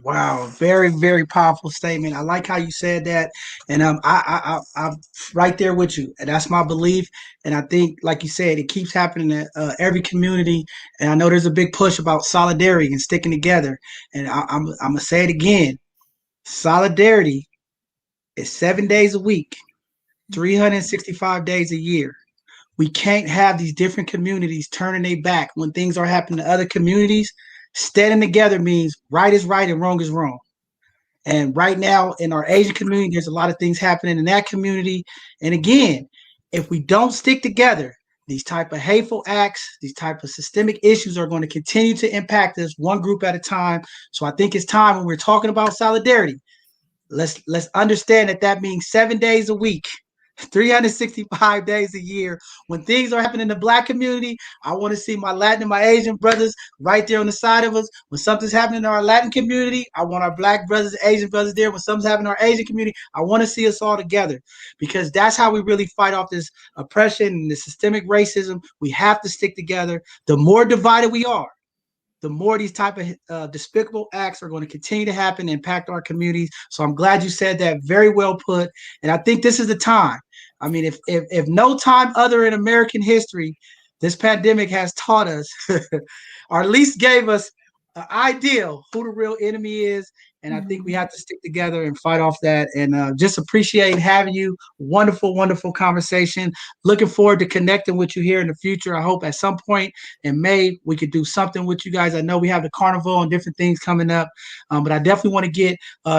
Wow, very, very powerful statement. I like how you said that, and I'm right there with you, and that's my belief. And I think, like you said, it keeps happening in every community. And I know there's a big push about solidarity and sticking together. And I'm gonna say it again: solidarity is 7 days a week, 365 days a year. We can't have these different communities turning their back when things are happening to other communities. Standing together means right is right and wrong is wrong. And right now in our Asian community, there's a lot of things happening in that community. And again, if we don't stick together, these type of hateful acts, these type of systemic issues are going to continue to impact us one group at a time. So I think it's time when we're talking about solidarity, let's understand that means 7 days a week, 365 days a year. When things are happening in the black community, I want to see my Latin and my Asian brothers right there on the side of us. When something's happening in our Latin community, I want our black brothers, Asian brothers there. When something's happening in our Asian community, I want to see us all together, because that's how we really fight off this oppression and the systemic racism. We have to stick together. The more divided we are, the more these type of despicable acts are going to continue to happen and impact our communities. So I'm glad you said that. Very well put. And I think this is the time. I mean, if no time other in American history, this pandemic has taught us, or at least gave us an idea who the real enemy is. And I think we have to stick together and fight off that. And just appreciate having you. Wonderful, wonderful conversation. Looking forward to connecting with you here in the future. I hope at some point in May we could do something with you guys. I know we have the carnival and different things coming up, but I definitely want to get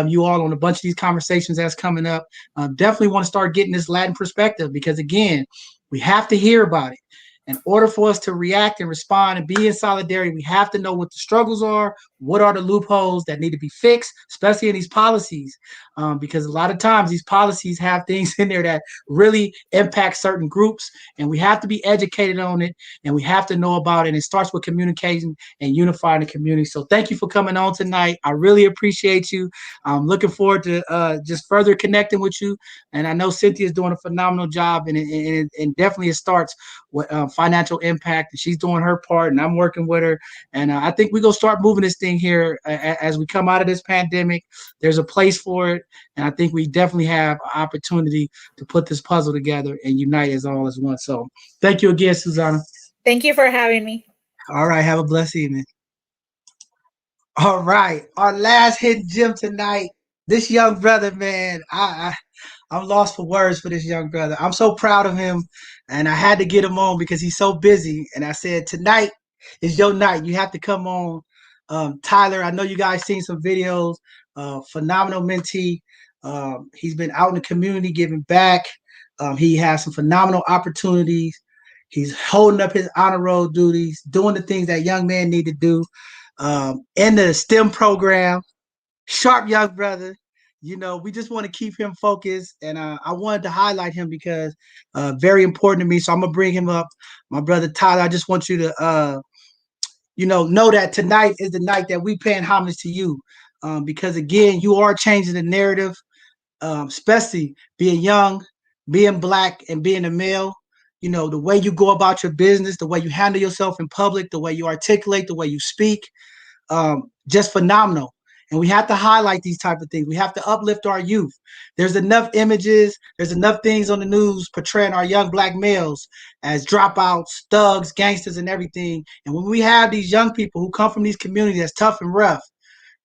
you all on a bunch of these conversations that's coming up. Definitely want to start getting this Latin perspective, because again, we have to hear about it. In order for us to react and respond and be in solidarity, we have to know what the struggles are, what are the loopholes that need to be fixed, especially in these policies, because a lot of times these policies have things in there that really impact certain groups, and we have to be educated on it, and we have to know about it. And it starts with communication and unifying the community. So thank you for coming on tonight. I really appreciate you. I'm looking forward to just further connecting with you. And I know Cynthia's doing a phenomenal job, and definitely it starts with financial impact, and she's doing her part, and I'm working with her. And I think we're going to start moving this thing here as we come out of this pandemic. There's a place for it, and I think we definitely have an opportunity to put this puzzle together and unite as all as one. So thank you again, Susana. Thank you for having me. All right, have a blessed evening. All right, our last hidden gem tonight. This young brother, man, I'm lost for words for this young brother. I'm so proud of him, and I had to get him on because he's so busy. And I said, tonight is your night. You have to come on. Tyler, I know you guys seen some videos. Phenomenal mentee. He's been out in the community giving back. He has some phenomenal opportunities. He's holding up his honor roll duties, doing the things that young men need to do. In the STEM program, sharp young brother. You know, we just want to keep him focused, and I wanted to highlight him because very important to me. So I'm gonna bring him up, my brother Tyler. I just want you to, know that tonight is the night that we paying homage to you, because again, you are changing the narrative, especially being young, being black, and being a male. You know, the way you go about your business, the way you handle yourself in public, the way you articulate, the way you speak, just phenomenal. And we have to highlight these type of things. We have to uplift our youth. There's enough images, there's enough things on the news portraying our young black males as dropouts, thugs, gangsters, and everything. And when we have these young people who come from these communities that's tough and rough,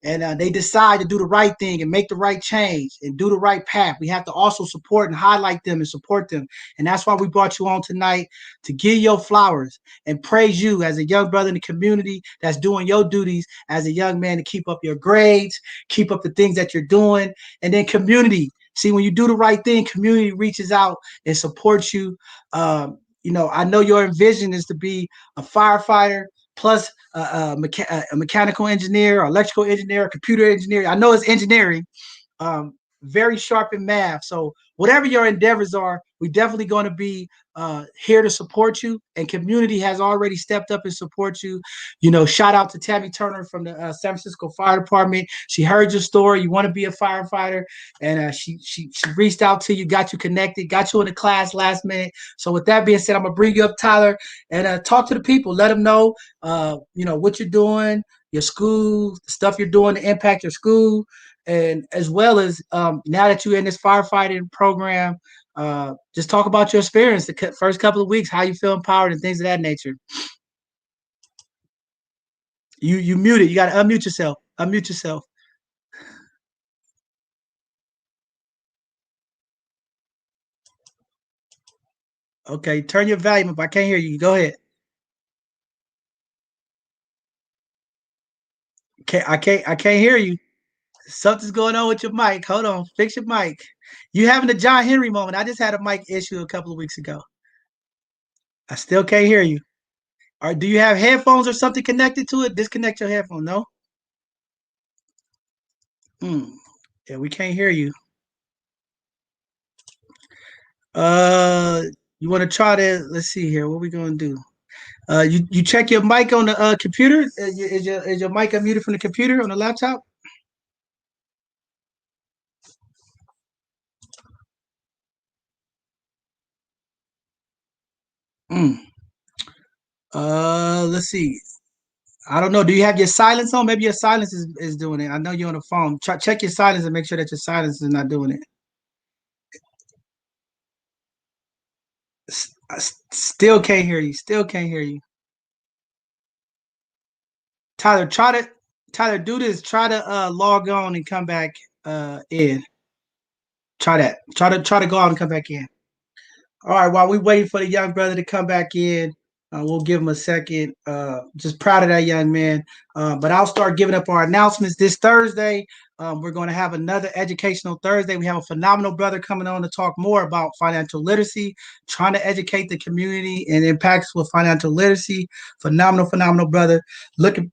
and they decide to do the right thing and make the right change and do the right path, we have to also support and highlight them and support them. And that's why we brought you on tonight, to give your flowers and praise you as a young brother in the community that's doing your duties as a young man, to keep up your grades, keep up the things that you're doing. And then community. See, when you do the right thing, community reaches out and supports you. I know your vision is to be a firefighter, plus a mechanical engineer, or electrical engineer, computer engineer. I know it's engineering. Very sharp in math. So whatever your endeavors are, we definitely going to be here to support you. And community has already stepped up and support you. You know, shout out to Tammy Turner from the San Francisco Fire Department. She heard your story. You want to be a firefighter, and she reached out to you, got you connected, got you in the class last minute. So with that being said, I'm gonna bring you up, Tyler, and talk to the people. Let them know, you know, what you're doing, your school, the stuff you're doing to impact your school, and as well as now that you're in this firefighting program, just talk about your experience the first couple of weeks, how you feel empowered and things of that nature. You muted. You got to unmute yourself. Unmute yourself. Okay, turn your volume up. I can't hear you. Go ahead. I can't hear you. Something's going on with your mic. Hold on. Fix your mic. You having a John Henry moment. I just had a mic issue a couple of weeks ago. I still can't hear you. Or do you have headphones or something connected to it? Disconnect your headphone. No? Hmm. Yeah, we can't hear you. You want to try to, let's see here. What we going to do? You check your mic on the computer? Is your mic unmuted from the computer on the laptop? Mm. Let's see. I don't know. Do you have your silence on? Maybe your silence is doing it. I know you're on the phone. Check your silence and make sure that your silence is not doing it. I still can't hear you. Still can't hear you. Tyler, Tyler, do this. Try to log on and come back in. Try that. Try to go out and come back in. All right, while we waiting for the young brother to come back in, we'll give him a second. Just proud of that young man. But I'll start giving up our announcements this Thursday. We're going to have another educational Thursday. We have a phenomenal brother coming on to talk more about financial literacy, trying to educate the community and impacts with financial literacy. Phenomenal brother. Looking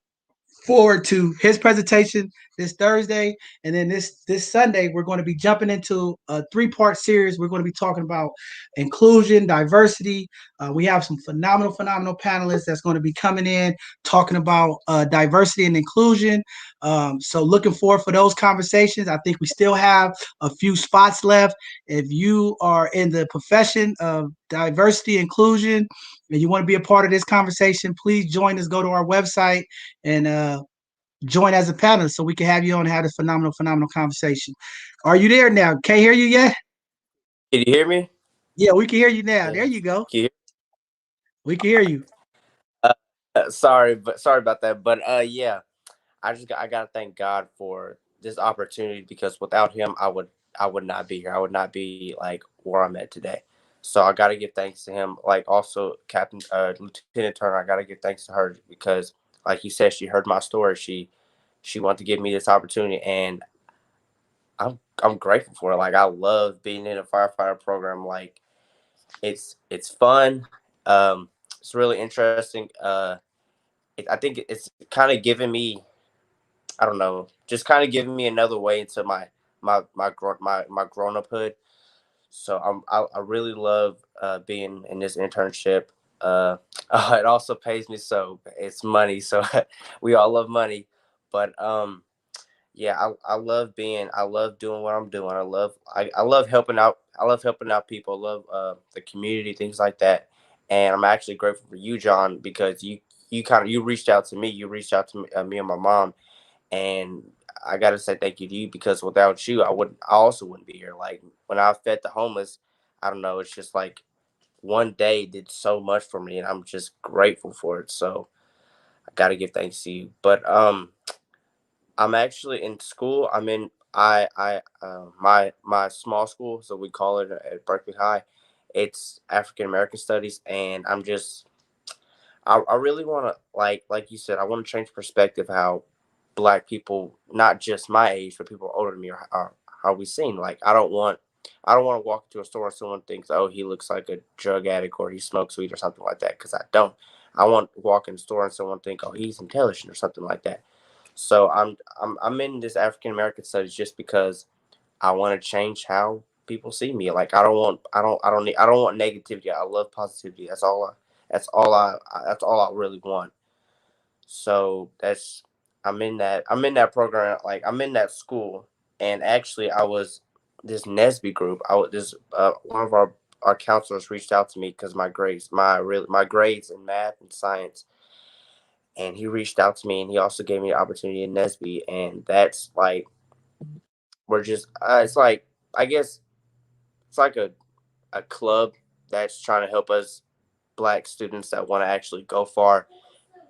forward to his presentation this Thursday, and then this Sunday we're going to be jumping into a 3-part series. We're going to be talking about inclusion, diversity. We have some phenomenal panelists that's going to be coming in talking about diversity and inclusion. So looking forward for those conversations. I think we still have a few spots left. If you are in the profession of diversity inclusion and you want to be a part of this conversation, please join us. Go to our website and join as a panelist so we can have you on and have a phenomenal conversation. Are you there now? Can't hear you yet? Can you hear me? Yeah, we can hear you now. Yeah. There you go. Can you We can hear you. sorry about that. But yeah, I gotta thank God for this opportunity, because without him, I would not be here. I would not be like where I'm at today. So I gotta give thanks to him. Like also Captain Lieutenant Turner, I gotta give thanks to her, because like you said, she heard my story. She wanted to give me this opportunity, and I'm grateful for it. Like I love being in a firefighter program. Like it's fun. It's really interesting. I think it's kind of giving me, I don't know, just kind of giving me another way into my grown uphood. So I really love being in this internship. Uh, it also pays me, so it's money. So we all love money, but yeah, I love doing what I'm doing. I love helping out. I love helping out people. I love the community, things like that. And I'm actually grateful for you, John, because you reached out to me. You reached out to me and my mom, and I got to say thank you to you, because without you, I also wouldn't be here. Like when I fed the homeless, I don't know, it's just like one day did so much for me, and I'm just grateful for it. So I got to give thanks to you. But I'm actually in school. I'm in my small school, so we call it at Berkeley High. It's African American Studies, and I really want to, like you said, I want to change perspective how Black people, not just my age, but people older than me, are how we seen. Like I don't want to walk into a store and someone thinks, oh, he looks like a drug addict or he smokes weed or something like that, because I don't. I want to walk in the store and someone think, oh, he's intelligent or something like that. So I'm in this African American studies just because I want to change how people see me. Like I don't want negativity. I love positivity. That's all I really want. So I'm in that program. Like I'm in that school, and actually I was this Nesby group. I was this one of our counselors reached out to me because my grades in math and science, and he reached out to me, and he also gave me the opportunity in Nesby, and that's like we're just it's like I guess it's like a club that's trying to help us black students that want to actually go far,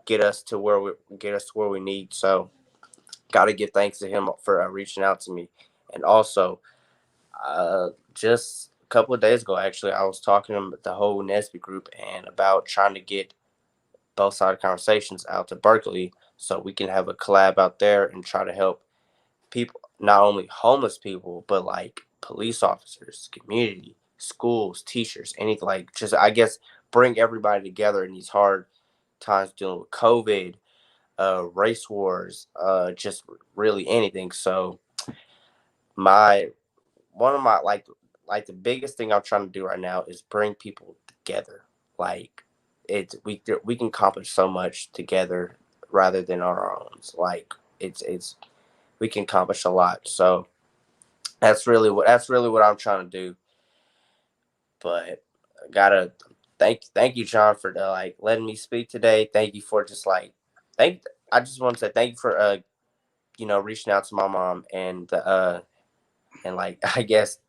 get us to where we need. So got to give thanks to him for reaching out to me. And also, just a couple of days ago, actually, I was talking to the whole Nesby group and about trying to get both side conversations out to Berkeley so we can have a collab out there and try to help people, not only homeless people, but like police officers, community, schools, teachers, anything like just, I guess, bring everybody together in these hard times dealing with COVID, race wars, just really anything. So my one of my like the biggest thing I'm trying to do right now is bring people together. Like we can accomplish so much together rather than on our own. Like it's we can accomplish a lot. So that's really what I'm trying to do. But I gotta thank you, John, for like letting me speak today. Thank you for just like thank I just want to say thank you for reaching out to my mom and like I guess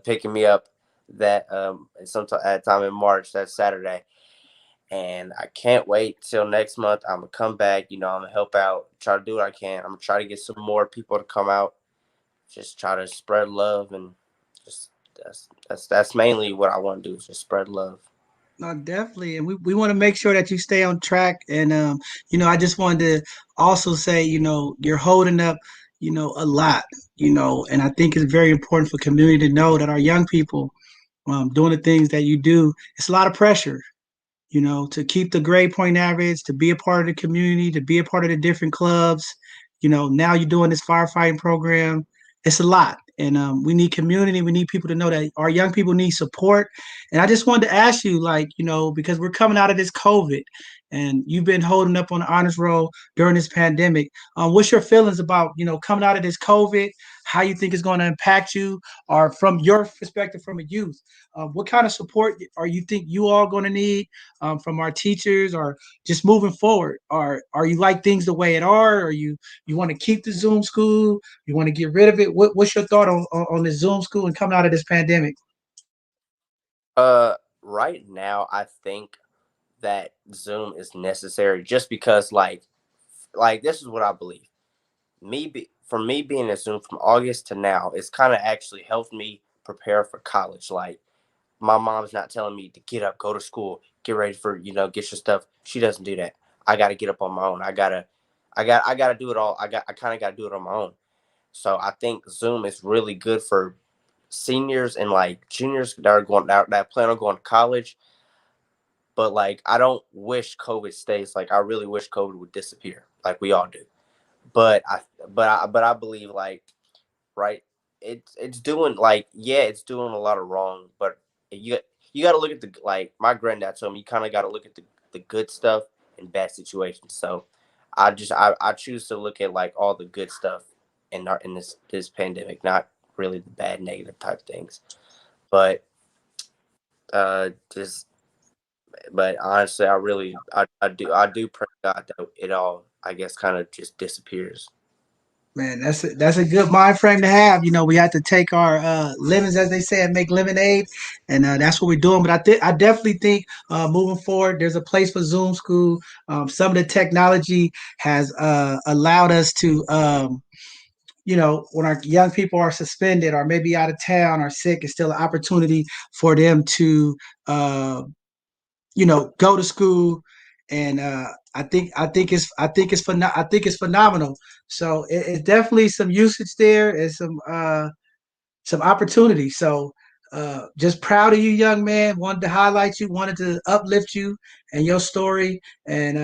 picking me up that sometime at time in March, that Saturday. And I can't wait till next month. I'm gonna come back. I'm gonna help out, try to do what I can. I'm gonna try to get some more people to come out, just try to spread love and just that's mainly what I want to do is just spread love. No, definitely. And we want to make sure that you stay on track. And, I just wanted to also say, you're holding up, a lot, and I think it's very important for community to know that our young people doing the things that you do, it's a lot of pressure, to keep the grade point average, to be a part of the community, to be a part of the different clubs. Now you're doing this firefighting program. It's a lot. And we need community. We need people to know that our young people need support. And I just wanted to ask you, like, because we're coming out of this COVID and you've been holding up on the honors roll during this pandemic. What's your feelings about, coming out of this COVID, how you think it's going to impact you, or from your perspective from a youth? What kind of support are you think you all going to need from our teachers, or just moving forward? Or are you like things the way it are, or you want to keep the Zoom school? You want to get rid of it? What's your thought on the Zoom school and coming out of this pandemic? Right now, I think that Zoom is necessary just because, like this is what I believe. For me being in Zoom from August to now, it's kind of actually helped me prepare for college. Like my mom's not telling me to get up, go to school, get ready for get your stuff. She doesn't do that. I got to get up on my own. I gotta do it all. I kind of got to do it on my own. So I think Zoom is really good for seniors and like juniors that plan on going to college. But like I don't wish COVID stays. Like I really wish COVID would disappear, like we all do. But I believe like right, it's doing like it's doing a lot of wrong. But you you got to look at the like my granddad told me you kind of got to look at the good stuff in bad situations. So I choose to look at like all the good stuff in this pandemic, not really the bad negative type things. But just but honestly, I do pray to God that it all I guess kind of just disappears. Man, that's a good mind frame to have. We have to take our lemons, as they say, and make lemonade, and that's what we're doing. But I definitely think moving forward, there's a place for Zoom school. Some of the technology has allowed us to, when our young people are suspended or maybe out of town or sick, it's still an opportunity for them to uh, go to school. And I think it's phenomenal. So it's definitely some usage there and some opportunity. So just proud of you, young man. Wanted to highlight you, wanted to uplift you, and your story. And,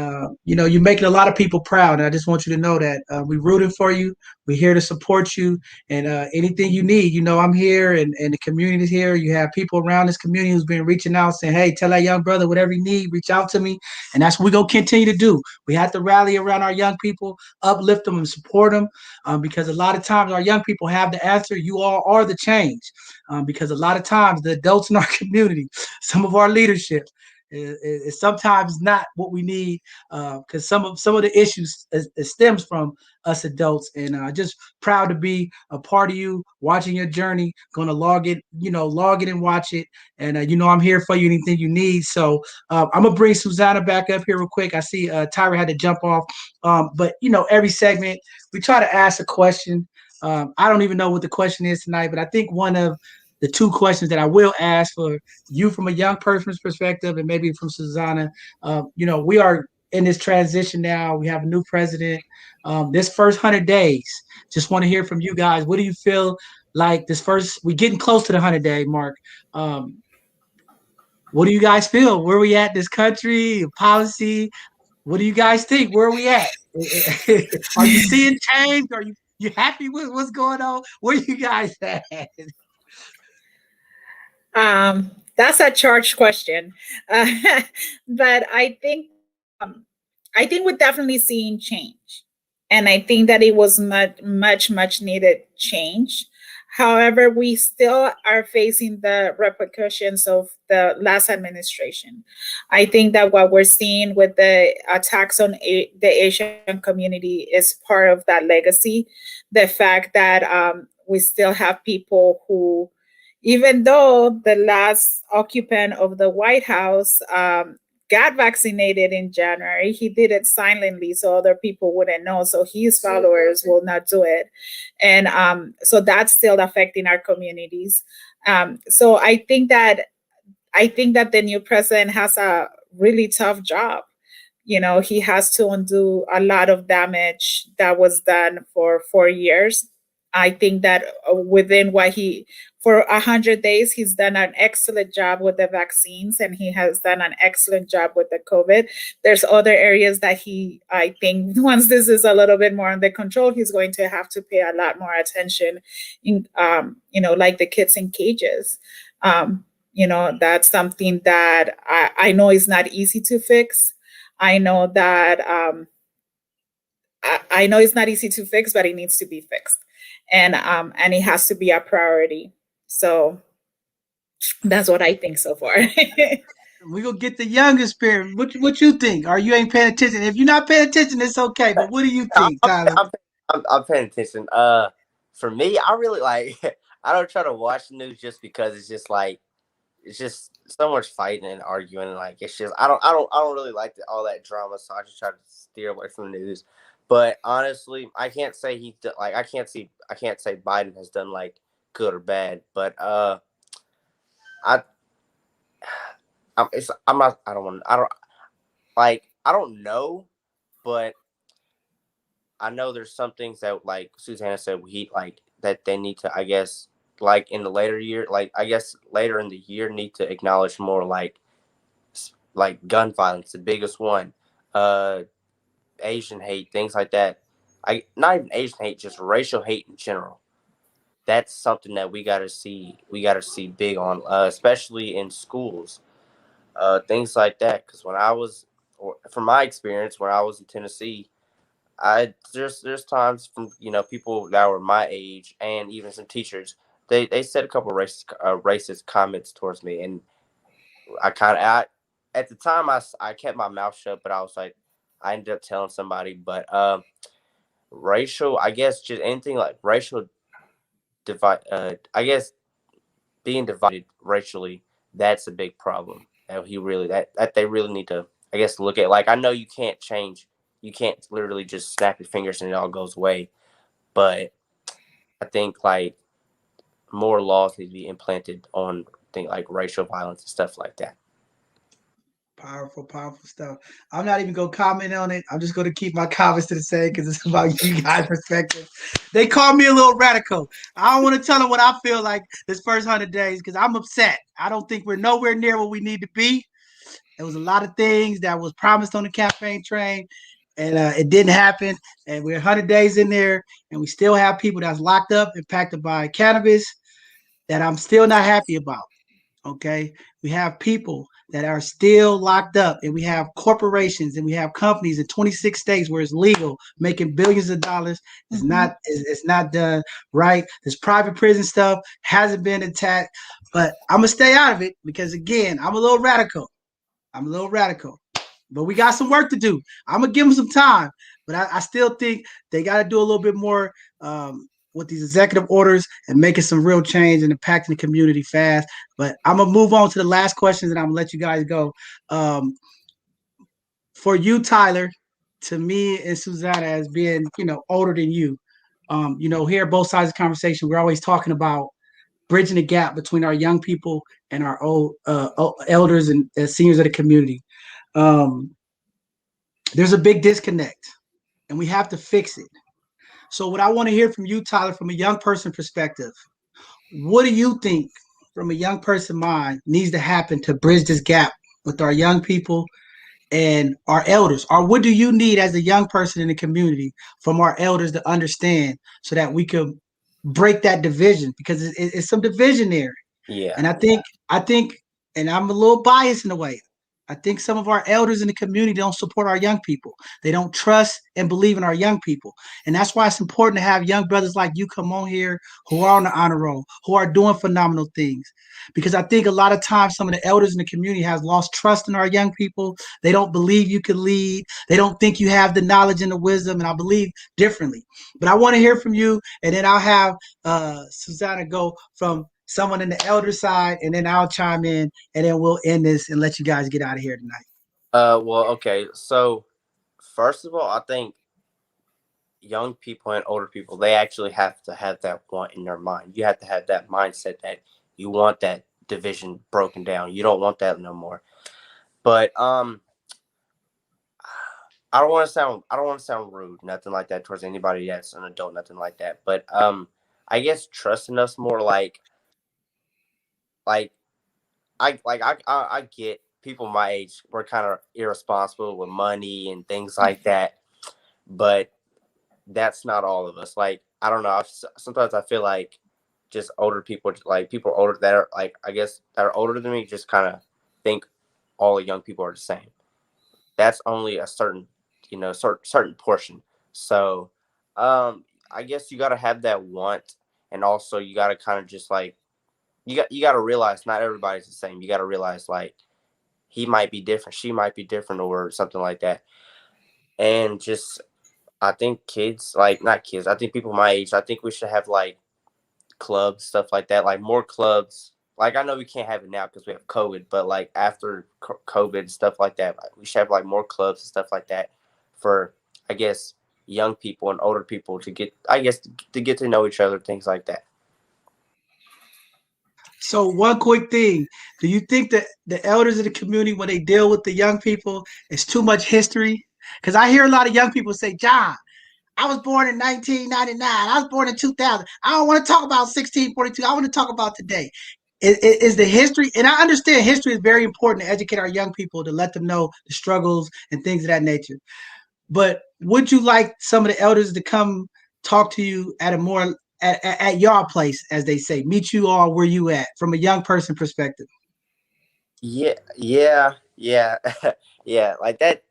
you're making a lot of people proud. And I just want you to know that we're rooting for you. We're here to support you. And anything you need, I'm here, and the community's here. You have people around this community who's been reaching out saying, hey, tell that young brother whatever you need, reach out to me. And that's what we're going to continue to do. We have to rally around our young people, uplift them and support them, because a lot of times our young people have the answer. You all are the change, because a lot of times the adults in our community, some of our leadership, is sometimes not what we need, because some of the issues it stems from us adults. And just proud to be a part of you, watching your journey. Going to log it and watch it. And I'm here for you, anything you need. So I'm gonna bring Susana back up here real quick. I see Tyra had to jump off, but every segment we try to ask a question. I don't even know what the question is tonight, but I think one of the two questions that I will ask for you from a young person's perspective, and maybe from Susana, we are in this transition now. We have a new president. This first 100 days, just want to hear from you guys. What do you feel like we're getting close to the 100-day mark. What do you guys feel? Where are we at in this country, policy? What do you guys think? Where are we at? Are you seeing change? Are you happy with what's going on? Where are you guys at? That's a charged question, but I think we're definitely seeing change, and I think that it was much needed change. However, we still are facing the repercussions of the last administration. I think that what we're seeing with the attacks on the Asian community is part of that legacy. The fact that we still have people who, even though the last occupant of the White House got vaccinated in January, he did it silently so other people wouldn't know. So his followers will not do it. And so that's still affecting our communities. So I think that the new president has a really tough job. He has to undo a lot of damage that was done for 4 years. I think that within for 100 days, he's done an excellent job with the vaccines, and he has done an excellent job with the COVID. There's other areas that I think once this is a little bit more under control, he's going to have to pay a lot more attention in, like the kids in cages. That's something that I know is not easy to fix. I know that I know it's not easy to fix, but it needs to be fixed. And it has to be a priority. So that's what I think so far. We're gonna get the youngest spirit. What you think? You ain't paying attention? If you're not paying attention, it's okay. But what do you think, Tyler? I'm paying attention. For me, I really I don't try to watch the news just because it's just so much fighting and arguing, and it's just I don't really like all that drama, so I just try to steer away from the news. But honestly, I can't say I can't say Biden has done good or bad, but I don't know, but I know there's some things that Susana said that they need to, I guess, in the later year, I guess later in the year, need to acknowledge more gun violence, the biggest one, Asian hate, things like that. Not even Asian hate, just racial hate in general. That's something that we gotta see big on, especially in schools, things like that. Because from my experience, when I was in Tennessee, there's times from people that were my age and even some teachers, they said a couple of racist comments towards me, and at the time I kept my mouth shut, but I ended up telling somebody. But racial, I guess, just anything racial divide, I guess being divided racially, that's a big problem that they really need to, I guess, look at. I know you can't literally just snap your fingers and it all goes away, but I think more laws need to be implanted on things like racial violence and stuff like that. Powerful stuff. I'm not even gonna comment on it. I'm just gonna keep my comments to the same because it's about you guys' perspective. They call me a little radical. I don't want to tell them what I feel like this first 100 days because I'm upset. I don't think we're nowhere near where we need to be. There was a lot of things that was promised on the campaign train, and it didn't happen. And we're 100 days in there, and we still have people that's locked up, impacted by cannabis, that I'm still not happy about. Okay, we have people that are still locked up, and we have corporations and we have companies in 26 states where it's legal, making billions of dollars. It's not done right. This private prison stuff hasn't been attacked, but I'm gonna stay out of it because again, I'm a little radical. But we got some work to do. I'm gonna give them some time, but I still think they got to do a little bit more with these executive orders and making some real change and impacting the community fast. But I'm gonna move on to the last questions, and I'm gonna let you guys go. For you, Tyler, to me and Susana as being older than you, here both sides of the conversation, we're always talking about bridging the gap between our young people and our old elders and seniors of the community. There's a big disconnect, and we have to fix it. So, what I want to hear from you, Tyler, from a young person perspective, what do you think, from a young person mind, needs to happen to bridge this gap with our young people and our elders? Or what do you need as a young person in the community from our elders to understand so that we can break that division? Because it's some division there. Yeah. And I think, and I'm a little biased in a way. I think some of our elders in the community don't support our young people. They don't trust and believe in our young people. And that's why it's important to have young brothers like you come on here who are on the honor roll, who are doing phenomenal things. Because I think a lot of times some of the elders in the community has lost trust in our young people. They don't believe you can lead. They don't think you have the knowledge and the wisdom. And I believe differently. But I want to hear from you, and then I'll have Susana go from someone in the elder side, and then I'll chime in, and then we'll end this and let you guys get out of here tonight. Well, okay. So, first of all, I think young people and older people, they actually have to have that want in their mind. You have to have that mindset that you want that division broken down. You don't want that no more. But I don't want to sound rude, nothing like that towards anybody that's an adult, nothing like that. But I guess trusting us more, like I get people my age, we're kind of irresponsible with money and things like that, but that's not all of us. Like, I don't know. Sometimes I feel like just older people, like people older that are like, I guess that are older than me, just kind of think all the young people are the same. That's only a certain, certain portion. So, I guess you got to have that want, and also you got to kind of just like, you got to realize not everybody's the same. You got to realize like he might be different, she might be different, or something like that. And just, I think kids, like not kids, I think people my age, I think we should have like clubs, stuff like that, like more clubs. Like, I know we can't have it now because we have COVID, but like after COVID and stuff like that, we should have like more clubs and stuff like that for, I guess, young people and older people to get, I guess, to get to know each other, things like that. So one quick thing, do you think that the elders of the community, when they deal with the young people, it's too much history? Because I hear a lot of young people say, John, I was born in 1999. I was born in 2000. I don't want to talk about 1642. I want to talk about today. Is the history, and I understand history is very important to educate our young people, to let them know the struggles and things of that nature. But would you like some of the elders to come talk to you at a more at your place, as they say, meet you all where you at from a young person perspective? Yeah. Yeah, like that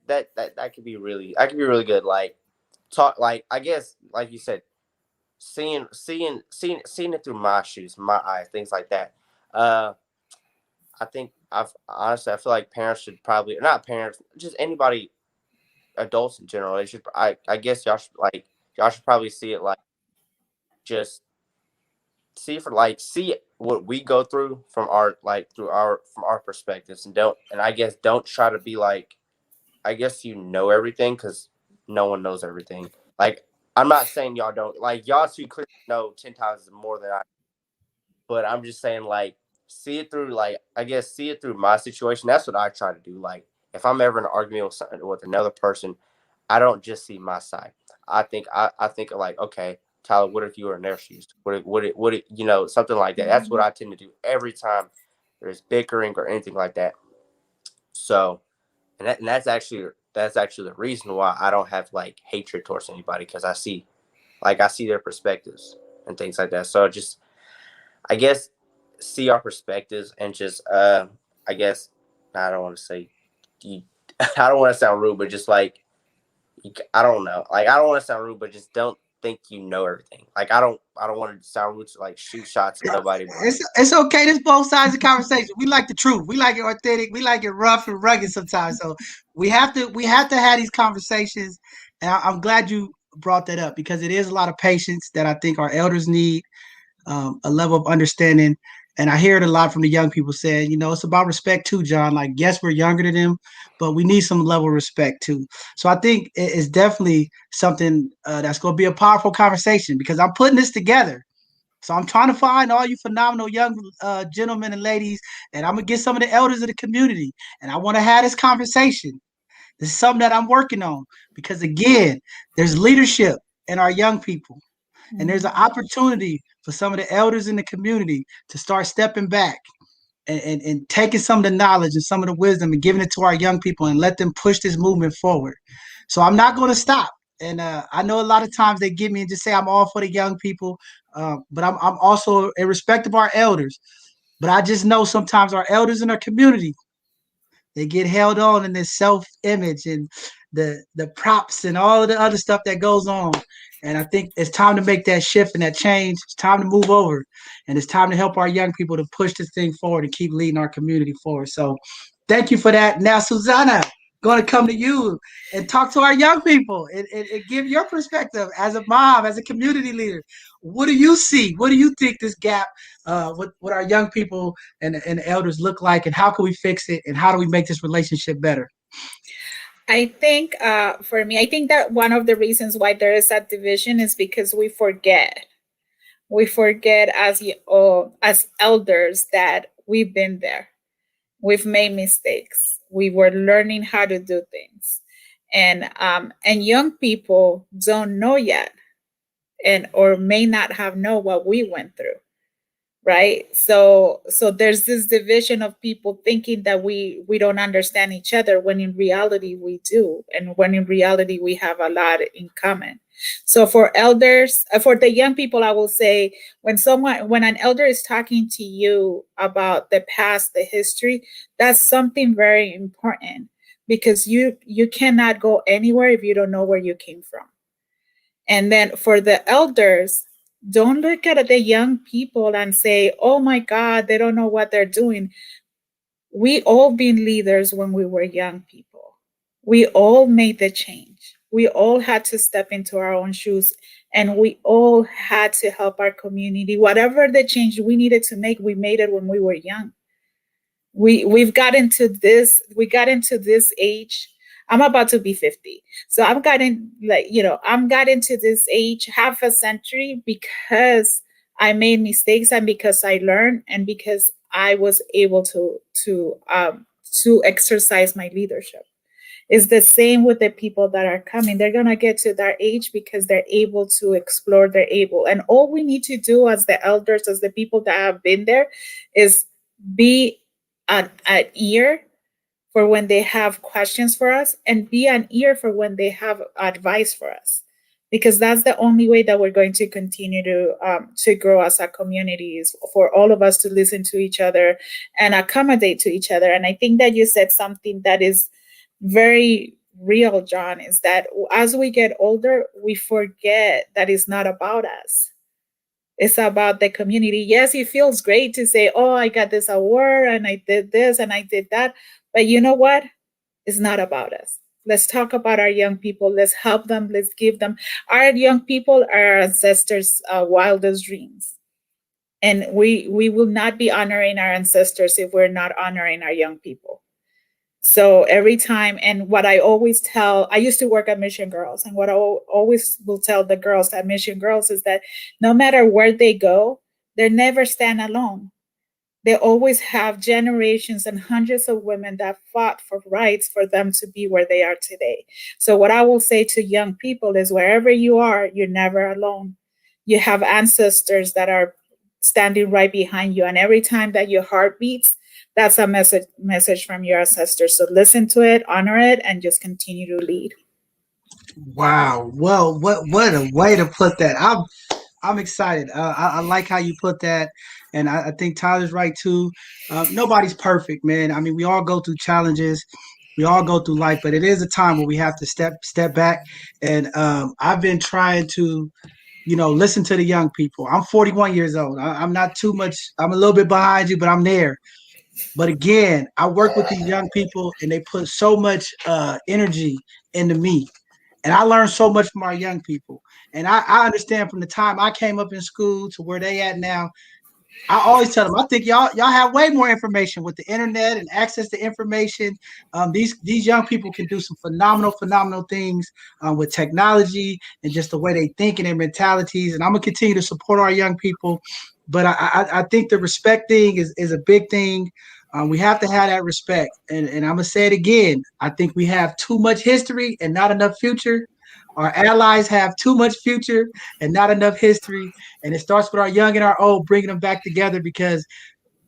could be really, I could be really good. Like, talk, like, I guess, like you said, seeing it through my shoes, my eyes, things like that. I think I feel like parents should probably, not parents, just anybody, adults in general, they should, I guess y'all should probably see it, like, just see what we go through from our, like, from our perspectives, and I guess don't try to be like, I guess, everything, because no one knows everything. Like, I'm not saying y'all don't, like, y'all should clearly know 10 times more than I, but I'm just saying, like, see it through, like, I guess, see it through my situation. That's what I try to do. Like, if I'm ever in an argument with another person, I don't just see my side. I think like, okay, Tyler, what if you were in their shoes? Something like that. That's what I tend to do every time there's bickering or anything like that. So, and that's actually the reason why I don't have like hatred towards anybody, because I see their perspectives and things like that. So just, I guess, see our perspectives and just I guess, I don't want to say I don't want to sound rude, but just like, I don't know. Like, I don't want to sound rude, but just don't think you know everything. Like, I don't want to sound rude to like shoot shots at nobody. It's okay. There's both sides of the conversation. We like the truth. We like it authentic. We like it rough and rugged sometimes. So we have to have these conversations. And I'm glad you brought that up, because it is a lot of patience that I think our elders need, a level of understanding. And I hear it a lot from the young people saying, it's about respect too, John. Like, yes, we're younger than them, but we need some level of respect too. So I think it's definitely something that's going to be a powerful conversation, because I'm putting this together. So I'm trying to find all you phenomenal young gentlemen and ladies, and I'm going to get some of the elders of the community, and I want to have this conversation. This is something that I'm working on, because, again, there's leadership in our young people. And there's an opportunity for some of the elders in the community to start stepping back and taking some of the knowledge and some of the wisdom and giving it to our young people and let them push this movement forward. So I'm not going to stop. And I know a lot of times they get me and just say I'm all for the young people, but I'm also in respect of our elders. But I just know sometimes our elders in our community, they get held on in this self-image and the props and all of the other stuff that goes on. And I think it's time to make that shift and that change. It's time to move over. And it's time to help our young people to push this thing forward and keep leading our community forward. So thank you for that. Now, Susana, going to come to you and talk to our young people and give your perspective as a mom, as a community leader. What do you see? What do you think this gap with our young people and the elders look like, and how can we fix it, and how do we make this relationship better? I think for me, I think that one of the reasons why there is that division is because we forget. We forget as elders that we've been there. We've made mistakes. We were learning how to do things, and young people don't know yet, and or may not have know what we went through, right? So there's this division of people thinking that we don't understand each other, when in reality we do, and when in reality we have a lot in common. So for elders, for the young people, I will say, when an elder is talking to you about the past, the history, that's something very important, because you cannot go anywhere if you don't know where you came from. And then for the elders, don't look at the young people and say, oh my God, they don't know what they're doing. We all been leaders when we were young people. We all made the change. We all had to step into our own shoes, and we all had to help our community. Whatever the change we needed to make, we made it when we were young. We got into this age. I'm about to be 50. So I've gotten got into this age half a century because I made mistakes, and because I learned, and because I was able to exercise my leadership. It's the same with the people that are coming. They're gonna get to that age because they're able to explore, and all we need to do as the elders, as the people that have been there, is be an ear for when they have questions for us, and be an ear for when they have advice for us, because that's the only way that we're going to continue to grow as a community, is for all of us to listen to each other and accommodate to each other. And I think that you said something that is very real, John, is that as we get older, we forget that it's not about us. It's about the community. Yes, it feels great to say, oh, I got this award and I did this and I did that. But you know what? It's not about us. Let's talk about our young people. Let's help them. Let's give them. Our young people are our ancestors' wildest dreams. And we will not be honoring our ancestors if we're not honoring our young people. So every time, and what I always tell, I used to work at Mission Girls, and what I always will tell the girls at Mission Girls is that no matter where they go, they never stand alone. They always have generations and hundreds of women that fought for rights for them to be where they are today. So what I will say to young people is, wherever you are, you're never alone. You have ancestors that are standing right behind you. And every time that your heart beats, that's a message from your ancestors. So listen to it, honor it, and just continue to lead. Wow. Well, what a way to put that. I'm excited. I like how you put that, and I think Tyler's right too. Nobody's perfect, man. I mean, we all go through challenges, we all go through life, but it is a time where we have to step back. And I've been trying to, listen to the young people. I'm 41 years old. I'm not too much. I'm a little bit behind you, but I'm there. But again, I work with these young people, and they put so much energy into me. And I learned so much from our young people. And I understand from the time I came up in school to where they at now. I always tell them, I think y'all have way more information with the internet and access to information. These young people can do some phenomenal things with technology and just the way they think and their mentalities. And I'm gonna continue to support our young people. But I think the respect thing is a big thing. We have to have that respect. And I'm gonna say it again. I think we have too much history and not enough future. Our allies have too much future and not enough history. And it starts with our young and our old, bringing them back together, because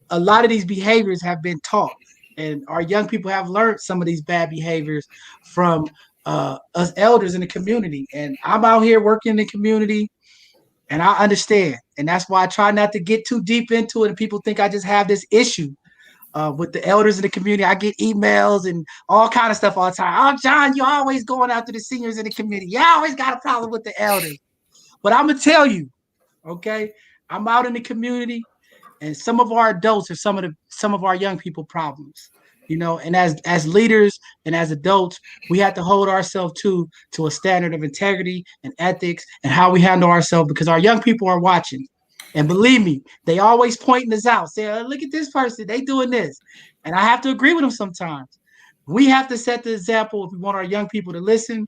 a lot of these behaviors have been taught. And our young people have learned some of these bad behaviors from us elders in the community. And I'm out here working in the community, and I understand. And that's why I try not to get too deep into it. And people think I just have this issue with the elders in the community. I get emails and all kind of stuff all the time. Oh, John, you're always going after the seniors in the community. You always got a problem with the elders. But I'm going to tell you, okay, I'm out in the community, and some of our adults are some of our young people problems. And as leaders and as adults, we have to hold ourselves to a standard of integrity and ethics and how we handle ourselves, because our young people are watching. And believe me, they always pointing us out, saying, oh, look at this person, they doing this. And I have to agree with them sometimes. We have to set the example if we want our young people to listen.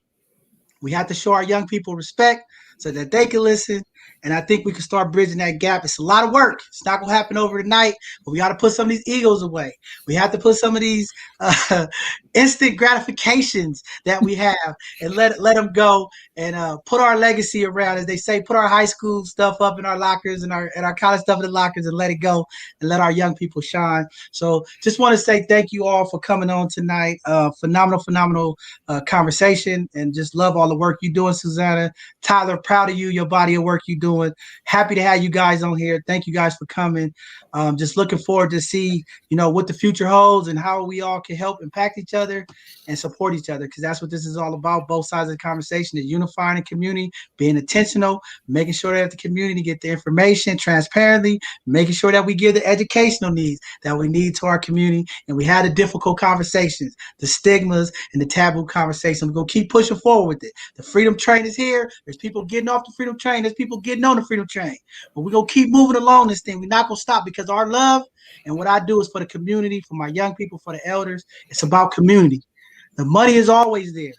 We have to show our young people respect so that they can listen. And I think we can start bridging that gap. It's a lot of work. It's not going to happen overnight, but we got to put some of these egos away. We have to put some of these instant gratifications that we have and let them go, and put our legacy around, as they say, put our high school stuff up in our lockers and our college stuff in the lockers, and let it go and let our young people shine. So just want to say thank you all for coming on tonight. Phenomenal conversation, and just love all the work you're doing, Susana. Tyler, proud of you, your body of work you're doing. Happy to have you guys on here. Thank you guys for coming. Just looking forward to see, what the future holds and how we all can help impact each other and support each other, because that's what this is all about. Both sides of the conversation is unifying the community, being intentional, making sure that the community get the information transparently, making sure that we give the educational needs that we need to our community, and we had the difficult conversations, the stigmas and the taboo conversations. We're going to keep pushing forward with it. The freedom train is here. There's people getting off the freedom train. There's people getting on the freedom train. But we're going to keep moving along this thing. We're not going to stop, because our love and what I do is for the community, for my young people, for the elders. It's about community. The money is always there,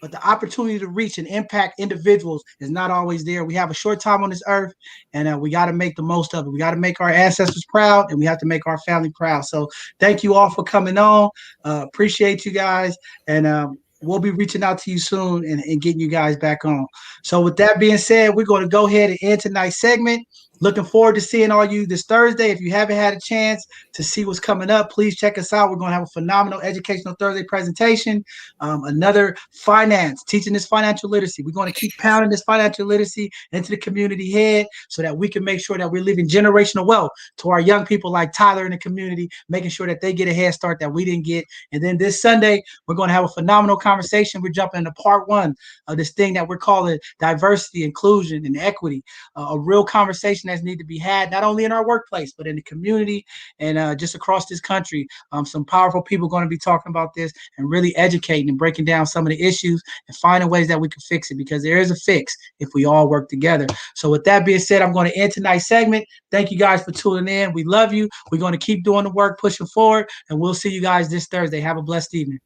but the opportunity to reach and impact individuals is not always there. We have a short time on this earth, and we got to make the most of it. We got to make our ancestors proud, and we have to make our family proud. So thank you all for coming on. Appreciate you guys, and we'll be reaching out to you soon and getting you guys back on. So with that being said, we're going to go ahead and end tonight's segment. Looking forward to seeing all you this Thursday. If you haven't had a chance to see what's coming up, please check us out. We're going to have a phenomenal Educational Thursday presentation. Another finance, teaching this financial literacy. We're going to keep pounding this financial literacy into the community head so that we can make sure that we're leaving generational wealth to our young people like Tyler in the community, making sure that they get a head start that we didn't get. And then this Sunday, we're going to have a phenomenal conversation. We're jumping into part 1 of this thing that we're calling diversity, inclusion, and equity. A real conversation that's need to be had, not only in our workplace, but in the community and just across this country. Some powerful people going to be talking about this and really educating and breaking down some of the issues and finding ways that we can fix it, because there is a fix if we all work together. So with that being said, I'm going to end tonight's segment. Thank you guys for tuning in. We love you. We're going to keep doing the work, pushing forward, and we'll see you guys this Thursday. Have a blessed evening.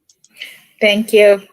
Thank you.